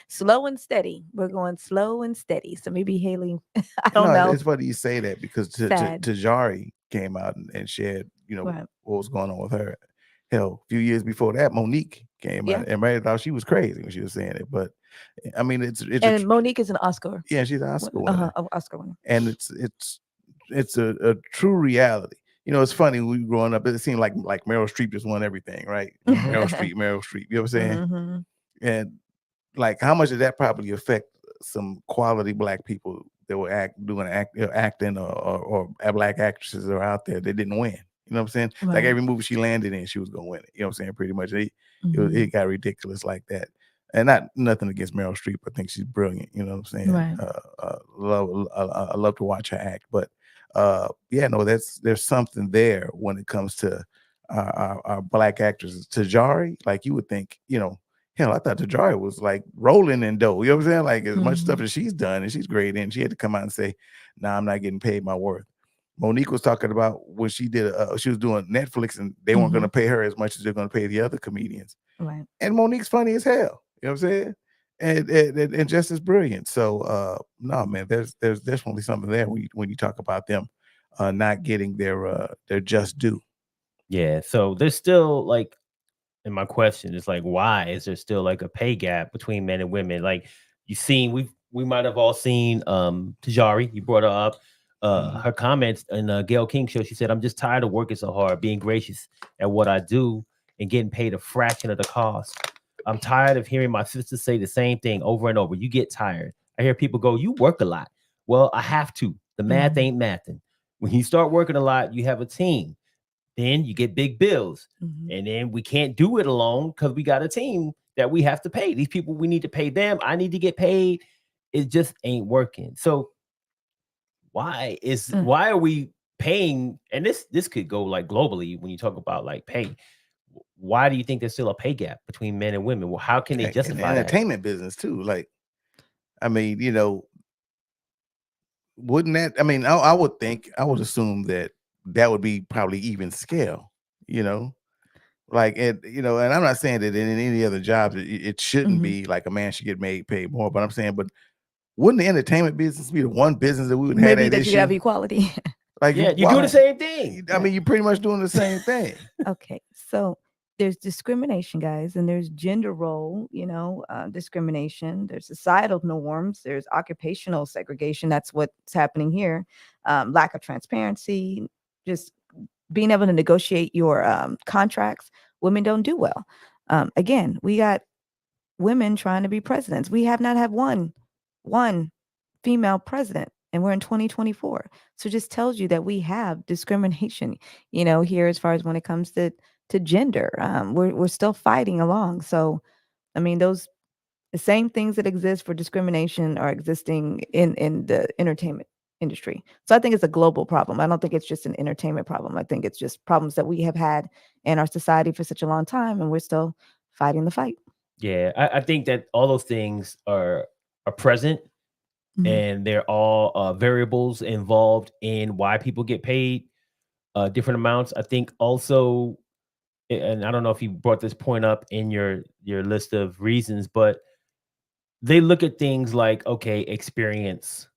slow and steady. We're going slow and steady. So maybe Haley, I don't know. It's funny you say that because Tajari came out and shared, you know, what was going on with her. Hell, a few years before that, Monique came out, and everybody thought she was crazy when she was saying it. But I mean, it's and Monique is an Oscar. Yeah, she's an Oscar winner. Oscar winner. And it's a true reality. You know, it's funny, we growing up, it seemed like Meryl Streep just won everything, right? Meryl Streep. You know what I'm saying? And like, how much did that probably affect some quality Black people that were acting or Black actresses that are out there that didn't win? You know what I'm saying? Right. Like every movie she landed in, she was gonna win it. You know what I'm saying? Pretty much, it got ridiculous like that. And nothing against Meryl Streep. I think she's brilliant. You know what I'm saying? Right. I love to watch her act, but there's something there when it comes to our Black actors. Tajari, like you would think, you know, hell, I thought Tajari was like rolling in dough. You know what I'm saying? Like as much stuff that she's done and she's great in, she had to come out and say, "Nah, I'm not getting paid my worth." Monique was talking about when she did, she was doing Netflix and they weren't going to pay her as much as they're going to pay the other comedians. Right. And Monique's funny as hell. You know what I'm saying? And just as brilliant. So no, man, there's definitely something there when you talk about them not getting their just due. Yeah. So there's still like, and my question is like, why is there still like a pay gap between men and women? Like you seen, we might have all seen Tajari. You brought her up. Her comments in Gayle King show. She said, "I'm just tired of working so hard, being gracious at what I do, and getting paid a fraction of the cost. I'm tired of hearing my sisters say the same thing over and over. You get tired. I hear people go, 'You work a lot.' Well, I have to. The math ain't mathing. When you start working a lot, you have a team. Then you get big bills. And then we can't do it alone because we got a team that we have to pay. These people, we need to pay them. I need to get paid. It just ain't working. So why are we paying? And this could go like globally when you talk about like pay. Why do you think there's still a pay gap between men and women? Well, how can they justify in the entertainment business too? Like, I mean, you know, wouldn't that? I mean, I would assume that would be probably even scale. You know, like and I'm not saying that in any other jobs it shouldn't be like a man should get paid more, but I'm saying, but wouldn't the entertainment business be the one business that we would have that you have equality? Like, yeah, you do the same thing. I mean, you're pretty much doing the same thing. Okay, so there's discrimination, guys, and there's gender role, discrimination. There's societal norms. There's occupational segregation. That's what's happening here. Lack of transparency, just being able to negotiate your contracts. Women don't do well. Again, we got women trying to be presidents. We have not had one female president, and we're in 2024. So just tells you that we have discrimination, here as far as when it comes to gender. We're still fighting along. So, I mean, those The same things that exist for discrimination are existing in the entertainment industry. So I think it's a global problem. I don't think it's just an entertainment problem. I think it's just problems that we have had in our society for such a long time, and we're still fighting the fight. Yeah, I think that all those things are present, and they're all variables involved in why people get paid different amounts. I think also, and I don't know if you brought this point up in your list of reasons, but they look at things like, okay, experience,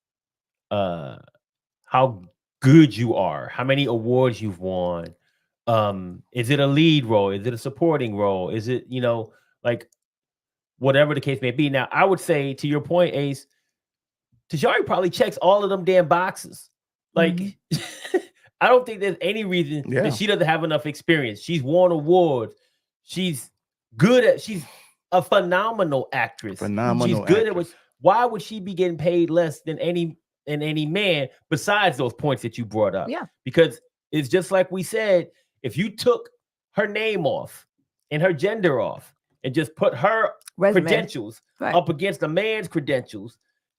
how good you are, how many awards you've won, is it a lead role, is it a supporting role, is it, like whatever the case may be. Now, I would say, to your point, Ace, Tajari probably checks all of them damn boxes. Like, I don't think there's any reason that she doesn't have enough experience. She's won awards. She's a phenomenal actress. She's good at what. Why would she be getting paid less than any man besides those points that you brought up? Yeah. Because it's just like we said, if you took her name off and her gender off and just put her credentials up against a man's credentials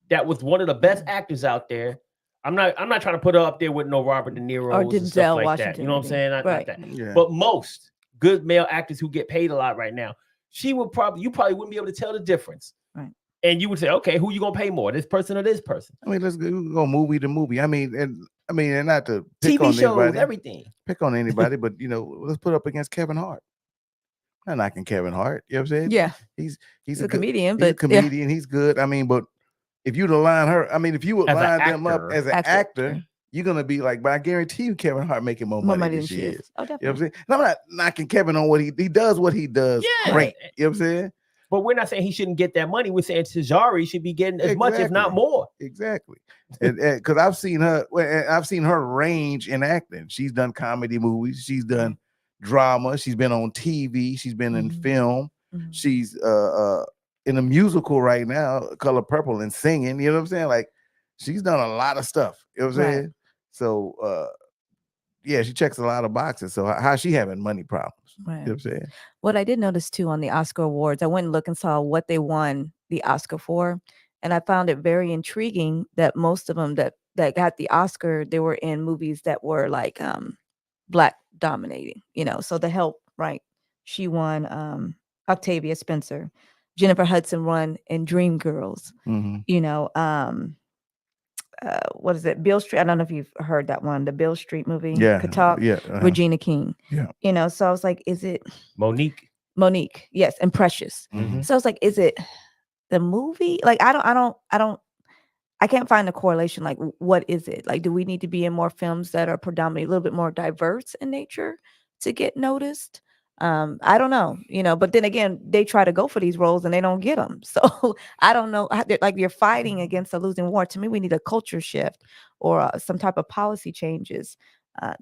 that was one of the best actors out there. I'm not trying to put her up there with no Robert De Niro or and stuff like Washington, that. You know what I'm saying? Not that. Yeah. But most good male actors who get paid a lot right now, you probably wouldn't be able to tell the difference. Right. And you would say, okay, who you gonna pay more, this person or this person? I mean, let's go movie to movie. I mean, and not to pick TV on shows, anybody, everything. Pick on anybody, but let's put up against Kevin Hart. I'm not knocking Kevin Hart. You know what I'm saying? Yeah. He's a comedian, he's a comedian. He's good. I mean, but if you line her, if you would line them up as an actor, you're gonna be like, but I guarantee you, Kevin Hart making more money than she is. Oh, definitely. You know what I'm saying? And I'm not knocking Kevin on what he does. What he does, great. You know what I'm saying? But we're not saying he shouldn't get that money. We're saying Tajari should be getting as much, if not more. Exactly. And because I've seen her range in acting. She's done comedy movies. She's done drama. She's been on TV. She's been in film. She's in a musical right now, Color Purple, and singing. You know what I'm saying? Like, she's done a lot of stuff. You know what I'm saying? So she checks a lot of boxes. So how's she having money problems? Right. You know what I'm saying? What I did notice too on the Oscar awards, I went and looked and saw what they won the Oscar for, and I found it very intriguing that most of them that got the Oscar, they were in movies that were like Black dominating. So The Help, right? She won. Octavia Spencer, Jennifer Hudson won in Dreamgirls. What is it? Beale Street. I don't know if you've heard that one, the Beale Street movie. Could Talk. Regina King. Yeah. So I was like, is it Monique? Yes, and Precious. So I was like, is it the movie? Like, I can't find a correlation. Like, what is it? Like, do we need to be in more films that are predominantly a little bit more diverse in nature to get noticed? I don't know, but then again, they try to go for these roles and they don't get them. So I don't know. Like, you're fighting against a losing war. To me, we need a culture shift or some type of policy changes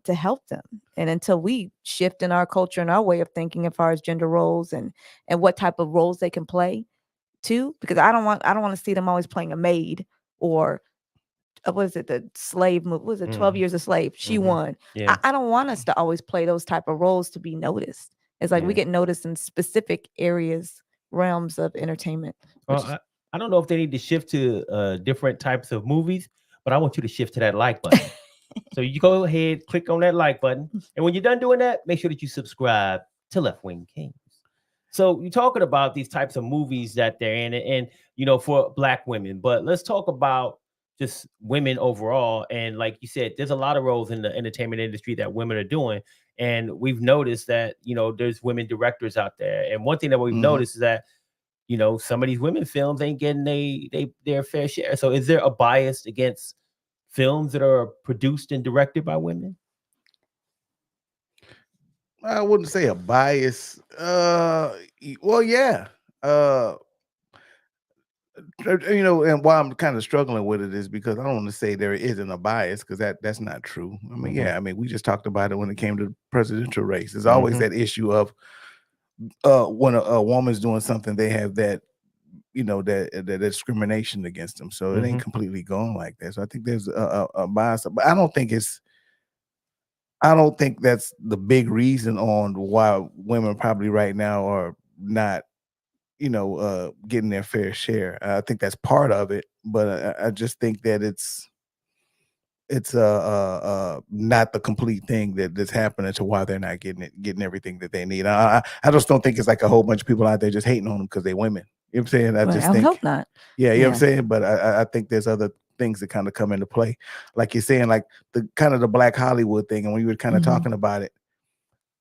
to help them. And until we shift in our culture and our way of thinking as far as gender roles and what type of roles they can play too, because I don't want to see them always playing a maid or what is it, the slave movie? Was it 12 Years a Slave? She won. Yeah. I don't want us to always play those type of roles to be noticed. It's like we get noticed in specific realms of entertainment. Well, I don't know if they need to shift to different types of movies, but I want you to shift to that like button. So you go ahead, click on that like button. And when you're done doing that, make sure that you subscribe to Left-Wing Kingz. So you're talking about these types of movies that they're in and for Black women, but let's talk about just women overall. And like you said, there's a lot of roles in the entertainment industry that women are doing. And we've noticed that, there's women directors out there. And one thing that we've noticed is that, some of these women films ain't getting their fair share. So is there a bias against films that are produced and directed by women? I wouldn't say a bias. Well, yeah. And why I'm kind of struggling with it is because I don't want to say there isn't a bias, because that's not true. I mean, we just talked about it when it came to the presidential race. There's always that issue of when a woman's doing something, they have that, that discrimination against them. So it ain't completely gone like that. So I think there's a bias, but I don't think that's the big reason on why women probably right now are not getting their fair share. I think that's part of it, but I just think that it's not the complete thing that's happening to why they're not getting everything that they need. I just don't think it's like a whole bunch of people out there just hating on them because they're women. You know what I'm saying? I Right, just I would think, hope not. yeah, you know what I'm Yeah. saying? But I think there's other things that kind of come into play. Like you're saying, like the kind of the Black Hollywood thing. And when you were kind of Mhm. talking about it,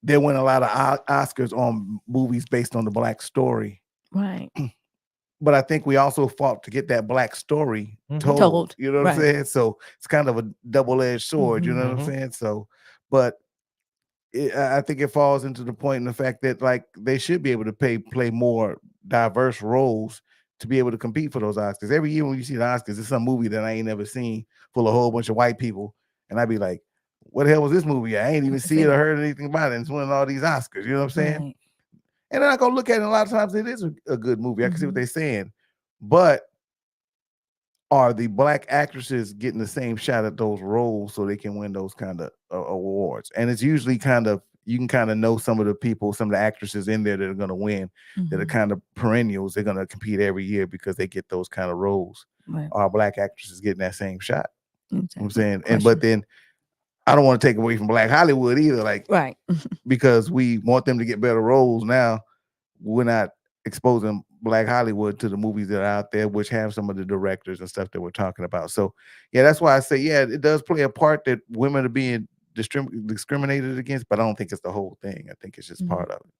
there went a lot of Oscars on movies based on the Black story. Right. But I think we also fought to get that Black story Mhm. told. You know what I'm Right. saying? So it's kind of a double-edged sword. You know what I'm Mhm. saying? So, but I think it falls into the point in the fact that like they should be able to play more diverse roles to be able to compete for those Oscars. Every year when you see the Oscars, it's some movie that I ain't never seen full of a whole bunch of white people, and I'd be like, "What the hell was this movie? I ain't even see it or heard anything about it. And it's winning all these Oscars." You know what I'm saying? Right. And then I go look at it. And a lot of times it is a good movie. I can see what Mhm. they're saying, but are the Black actresses getting the same shot at those roles so they can win those kind of awards? And it's usually kind of, you can kind of know some of the people, some of the actresses in there that are going to win, that are Mhm. kind of perennials. They're going to compete every year because they get those kind of roles. Right. Are Black actresses getting that same shot? You know what I'm Exactly. saying? Question. But then I don't want to take away from Black Hollywood either, like Right. because we want them to get better roles now. We're not exposing Black Hollywood to the movies that are out there, which have some of the directors and stuff that we're talking about. So yeah, that's why I say, yeah, it does play a part that women are being discriminated against, but I don't think it's the whole thing. I think it's just Mhm. part of it.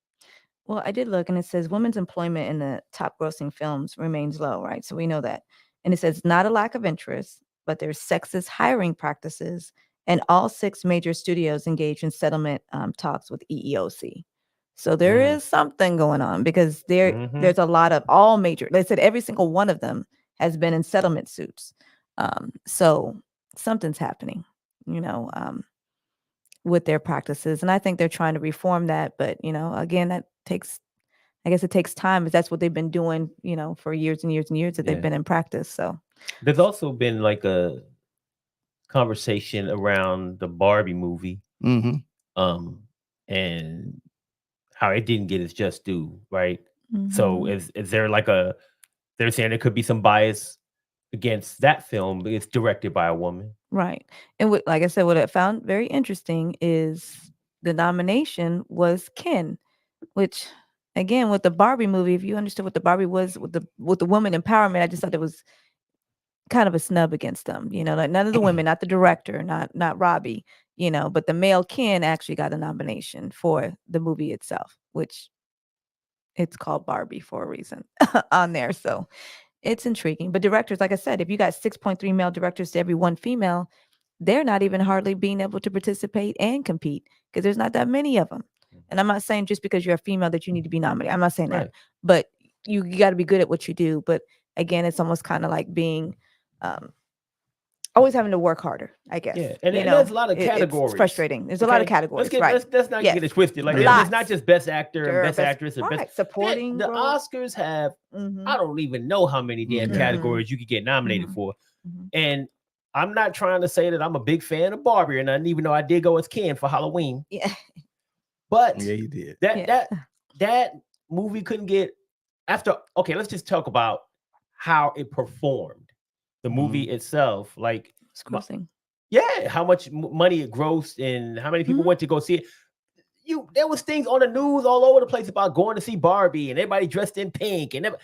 Well, I did look and it says women's employment in the top grossing films remains low, right? So we know that. And it says not a lack of interest, but there's sexist hiring practices, and all 6 major studios engage in settlement talks with EEOC. So there Mhm. is something going on because Mhm. there's a lot of all major. They said every single one of them has been in settlement suits. So something's happening, with their practices, and I think they're trying to reform that. But again, I guess it takes time, because that's what they've been doing, for years and years and years that Yeah. they've been in practice. So There's also been like a conversation around the Barbie movie, Mm-hmm. and how it didn't get its just due, right? So Mhm. is there like they're saying there could be some bias against that film, but it's directed by a woman. Right. And like I said, what I found very interesting is the nomination was Ken, which again, with the Barbie movie, if you understood what the Barbie was with the woman empowerment, I just thought it was kind of a snub against them. Like none of the women, not the director, not Robbie, but the male Ken actually got a nomination for the movie itself, which it's called Barbie for a reason on there. So it's intriguing. But directors, like I said, if you got 6.3 male directors to every 1 female, they're not even hardly being able to participate and compete because there's not that many of them. And I'm not saying just because you're a female that you need to be nominated. I'm not saying Right. that, but you got to be good at what you do. But again, it's almost kind of like being always having to work harder, I guess. Yeah, and there's a lot of categories. It's frustrating. There's a lot of categories, right? Let's not Yes. get it twisted. Like Lots. it's not just best actor and best actress and right, best supporting The role. Oscars have Mhm. I don't even know how many damn Yeah. categories you could get nominated Mhm. for. Mhm. And I'm not trying to say that I'm a big fan of Barbie, and I didn't even know I did go as Ken for Halloween. Yeah. But Yeah, you did. that movie couldn't get after. Okay, let's just talk about how it performed. The movie itself, like It's grossing. yeah, how much money it grossed and how many people went to go see it. There was things on the news all over the place about going to see Barbie and everybody dressed in pink, and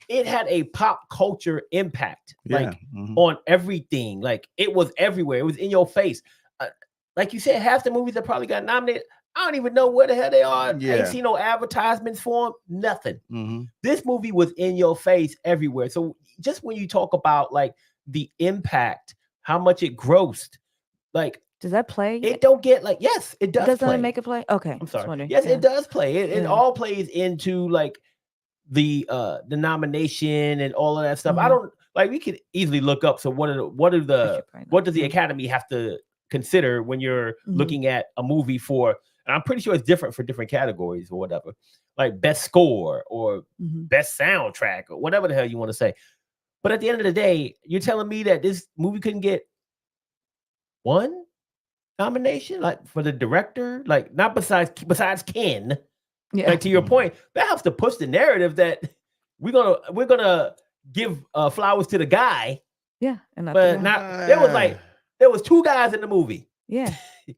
it had a pop culture impact, like on everything. Like it was everywhere. It was in your face. Like you said, half the movies that probably got nominated, I don't even know where the hell they are. I ain't seen no advertisements for them. Nothing. This movie was in your face everywhere. So just when you talk about like the impact, how much it grossed, like does that play? It don't get like yes, it does. Doesn't play. it make it play? Okay, I'm sorry. Yes, it does play. It all plays into like the nomination and all of that stuff. I don't like. We could easily look up. So what does the Academy have to consider when you're looking at a movie for? And I'm pretty sure it's different for different categories or whatever, like best score or best soundtrack or whatever the hell you want to say. But at the end of the day, you're telling me that this movie couldn't get one nomination, like for the director, like not besides Ken. Yeah. Like to your point, that helps to push the narrative that we're gonna give flowers to the guy, Yeah, and not but the not there was 2 guys in the movie. yeah.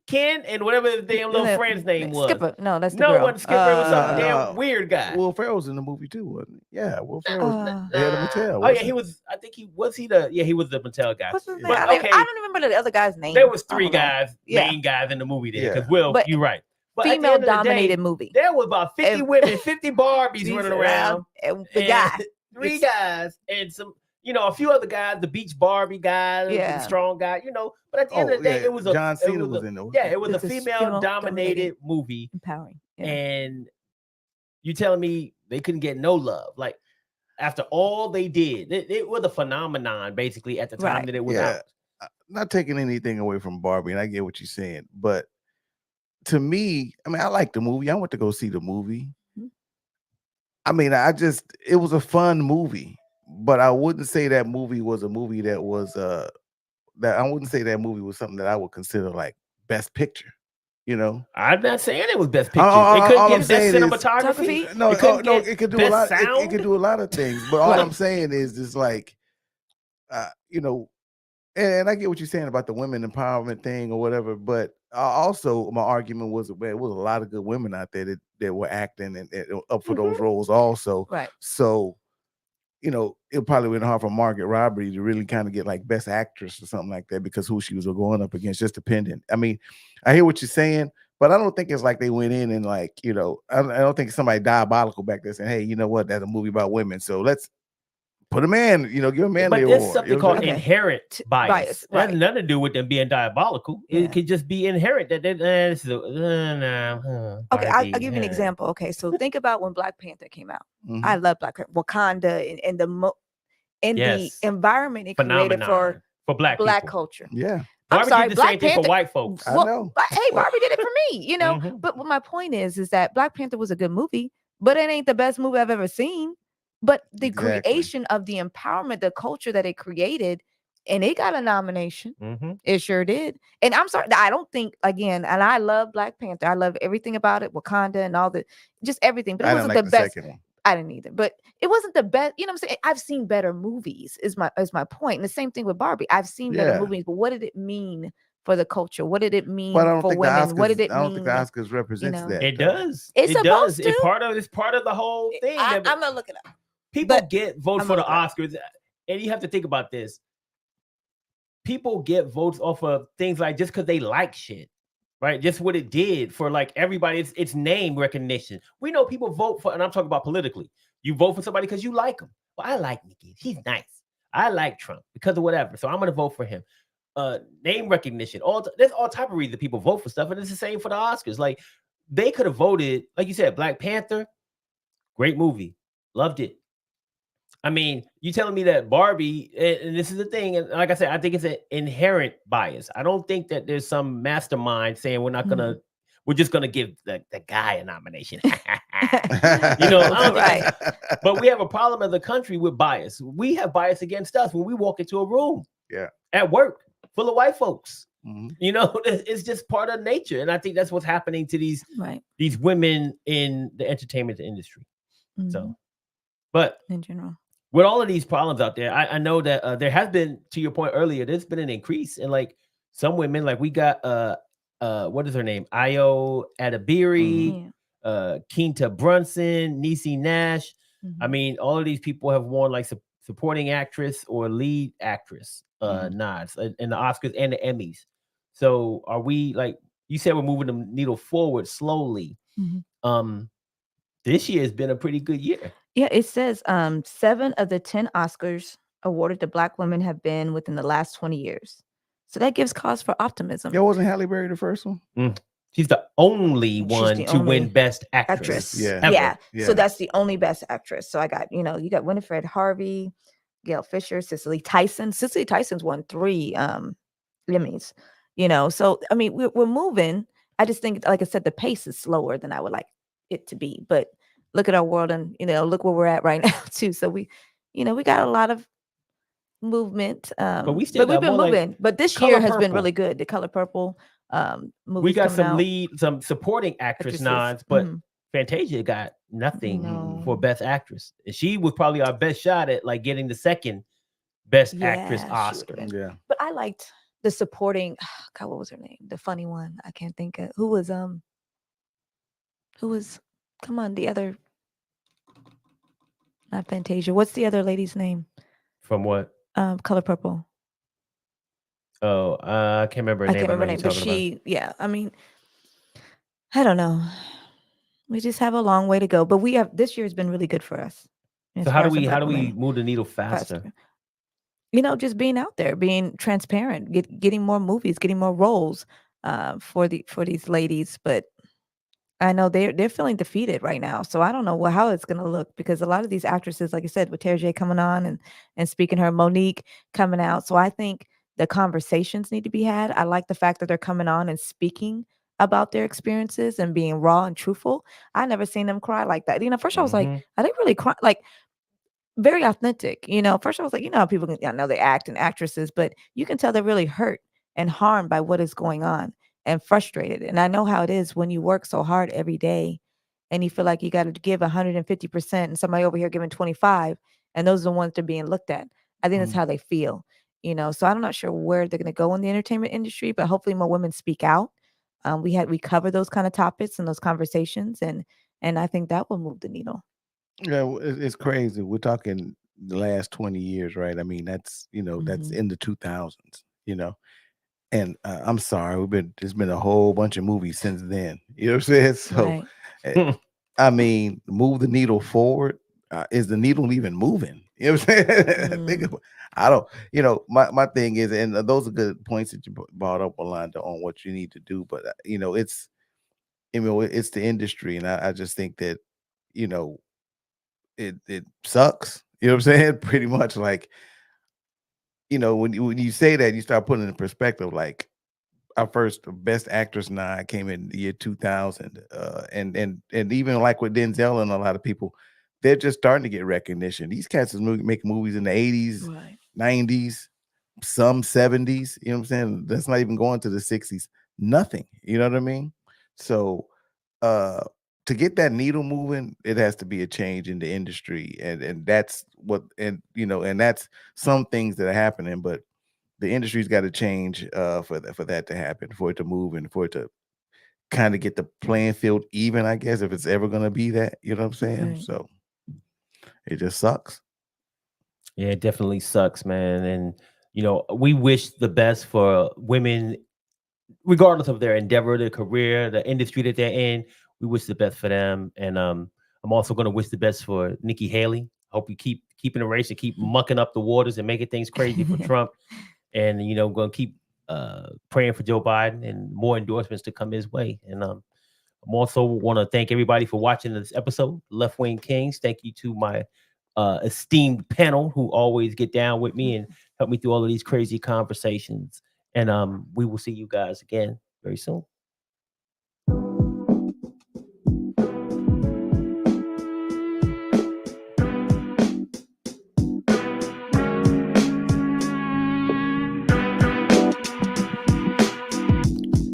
Ken and whatever his damn little The- friend's name was. Skipper. No, that's the No, it girl. wasn't Skipper. It was some No, damn no. weird guy. Will Ferrell's in the movie too, wasn't he? Yeah, Will Ferrell was Uh, the head of Mattel. Oh yeah, wasn't he was. I think he was. He was the Mattel guy. What's his name? But, I okay, don't remember the other guy's name. there was I 3 don't know. guys, Yeah. main guys in the movie there. Yeah. Because Will, But you're right. But at the Female end of the day, dominated movie. there was about 50 And- women, 50 Barbies These running around. and the and guy. 3 guys and some, a few other guys, the beach Barbie guy, Yeah. the strong guy, But at the end of the day, it was a John Cena was in there. Yeah, it was a It's a female dominated movie. Empowering. Yeah. And you telling me they couldn't get no love? Like after all they did, it was a phenomenon basically at the time Right. that it was Yeah. out. Not taking anything away from Barbie, and I get what you're saying, but to me, I mean, I like the movie. I went to go see the movie. Mhm. I mean, it was a fun movie, but I wouldn't say that movie was a movie that was that I wouldn't say that movie was something that I would consider like best picture. I'm not saying it was best picture. All It couldn't I'm get best saying is- cinematography. No, It couldn't no, get it could do a best lot. It sound? could do a lot of things, but all Right. I'm saying is just like, and I get what you're saying about the women empowerment thing or whatever. But also, my argument was there was a lot of good women out there that were acting and up for those roles also. Right. So, it probably went hard for Margaret Robbie to really kind of get like best actress or something like that because who she was going up against, just dependent. I mean, I hear what you're saying, but I don't think it's like they went in and like, I don't think somebody diabolical back there saying, hey, you know what, that's a movie about women, so let's put a man, give a man But the there's award. something called Okay. inherent bias. Bias, That has right. nothing to do with them being diabolical. Yeah. It could just be inherent that this is Okay, I'll give you an example. Okay, so think about when Black Panther came out. Mhm. I love Black Panther, Wakanda, and Yes. the environment it created Phenomenon for black Black people. culture. Yeah, I'm Barbie sorry, did the Black same thing Panther. for white folks. I Well, know. Hey, Barbie did it for me, Mhm. But what my point is that Black Panther was a good movie, but it ain't the best movie I've ever seen. But the Exactly. creation of the empowerment, the culture that it created, and it got a nomination. Mhm. It sure did. And I'm sorry, I don't think, again, and I love Black Panther. I love everything about it, Wakanda and all just everything. But it I didn't wasn't like the the best. second one. I didn't either, but it wasn't the best. You know what I'm saying? I've seen better movies, is my point. And the same thing with Barbie. I've seen better Yeah. movies, but what did it mean for the culture? What did it mean But I don't for think women? the Oscars. What did it I don't think the mean? Oscars represents know? that. It though. does. It's it does. supposed to. It's part of the whole thing. I'm that gonna look it up. people but get votes I'm for the gonna Oscars, and you have to think about this. People get votes off of things like just because they like shit, right? Just what it did for like everybody. It's name recognition. We know people vote for, and I'm talking about politically. You vote for somebody because you like him. Well, I like Nikki. He's nice. I like Trump because of whatever. So I'm gonna vote for him. Name recognition. There's all type of reasons people vote for stuff, and it's the same for the Oscars. Like they could have voted, like you said, Black Panther, great movie, loved it. I mean, you telling me that Barbie, and this is the thing, and like I said, I think it's an inherent bias. I don't think that there's some mastermind saying we're just gonna give the guy a nomination. I don't Right. But we have a problem as a country with bias. We have bias against us when we walk into a room, at work, full of white folks. Mhm. It's just part of nature, and I think that's what's happening to these women in the entertainment industry. Mhm. So, but in general, with all of these problems out there, I know that there has been, to your point earlier, there's been an increase in like some women. Like we got what is her name? Ayo Adabiri, Quinta Brunson, Niecy Nash. I mean, all of these people have won like supporting actress or lead actress nods in the Oscars and the Emmys. So are we, like you said, we're moving the needle forward slowly. This year has been a pretty good year. Yeah, it says 7 of the 10 Oscars awarded to Black women have been within the last 20 years. So that gives cause for optimism. Yeah, wasn't Halle Berry the first one? She's the only one to win Best Actress. Yeah. So that's the only Best Actress. So I got, you got Winifred Harvey, Gail Fisher, Cicely Tyson. Cicely Tyson's won 3 Emmys. So I mean, we're moving. I just think, like I said, the pace is slower than I would like it to be. But look at our world, and look where we're at right now too. So we got a lot of movement. But we've been moving. Like but this Color year has been Purple. really good. The Color Purple movies we got coming out. some supporting actress Actresses. nods, but Fantasia got nothing for No. Best Actress. And she was probably our best shot at like getting the second Best Actress Yeah, she Oscar. would've been. Yeah. But I liked the supporting. God, what was her name? The funny one. I can't think of who was. Come on, the other. Not Fantasia. What's the other lady's name? From what? Color Purple. Oh, I can't remember her I name. can't I know remember her you're name, but talking about. she. Yeah, I mean, I don't know. We just have a long way to go, but we have. This year has been really good for us. So how do we move the needle faster? Just being out there, being transparent, getting more movies, getting more roles for these ladies. But I know they're feeling defeated right now, so I don't know how it's going to look, because a lot of these actresses, like I said, with Terry J coming on and speaking her, Monique coming out. So I think the conversations need to be had. I like the fact that they're coming on and speaking about their experiences and being raw and truthful. I never seen them cry like that. First I was like, are they really crying? Like, very authentic. First I was like, how people I know they act and actresses, but you can tell they're really hurt and harmed by what is going on and frustrated. And I know how it is when you work so hard every day and you feel like you got to give 150% and somebody over here giving 25, and those are the ones that are being looked at. I think that's how they feel. So I'm not sure where they're going to go in the entertainment industry, but hopefully more women speak out. We cover those kind of topics and those conversations, and I think that will move the needle. Yeah, it's crazy. We're talking the last 20 years, right? I mean, that's that's in the 2000s, And I'm sorry, there's been a whole bunch of movies since then. You know what I'm saying? So, Right. I mean, move the needle forward. Is the needle even moving? You know what I'm saying? Think about, I don't. My thing is, and those are good points that you brought up, Orlando, on what you need to do. But it's the industry, and I just think that it sucks. You know what I'm saying? Pretty much, like, when you say that, you start putting it in perspective. Like, our first Best Actress nod came in the year 2000, and even like with Denzel and a lot of people, they're just starting to get recognition. These cats is making movies in the 80s, Right. 90s, some 70s. You know what I'm saying? That's not even going to the 60s. Nothing. You know what I mean? So, to get that needle moving, it has to be a change in the industry, and that's what, and that's some things that are happening, but the industry's got to change for that to happen, for it to move, and for it to kind of get the playing field even, I guess, if it's ever going to be that. You know what I'm saying? Right. So it just sucks. Yeah, it definitely sucks, man. And we wish the best for women, regardless of their endeavor, their career, the industry that they're in. We wish the best for them. And I'm also going to wish the best for Nikki Haley. Hope you keep keeping the race and keep mucking up the waters and making things crazy for Trump. And going to keep praying for Joe Biden and more endorsements to come his way. And I'm also want to thank everybody for watching this episode, Left-Wing Kingz. Thank you to my esteemed panel who always get down with me and help me through all of these crazy conversations. And we will see you guys again very soon.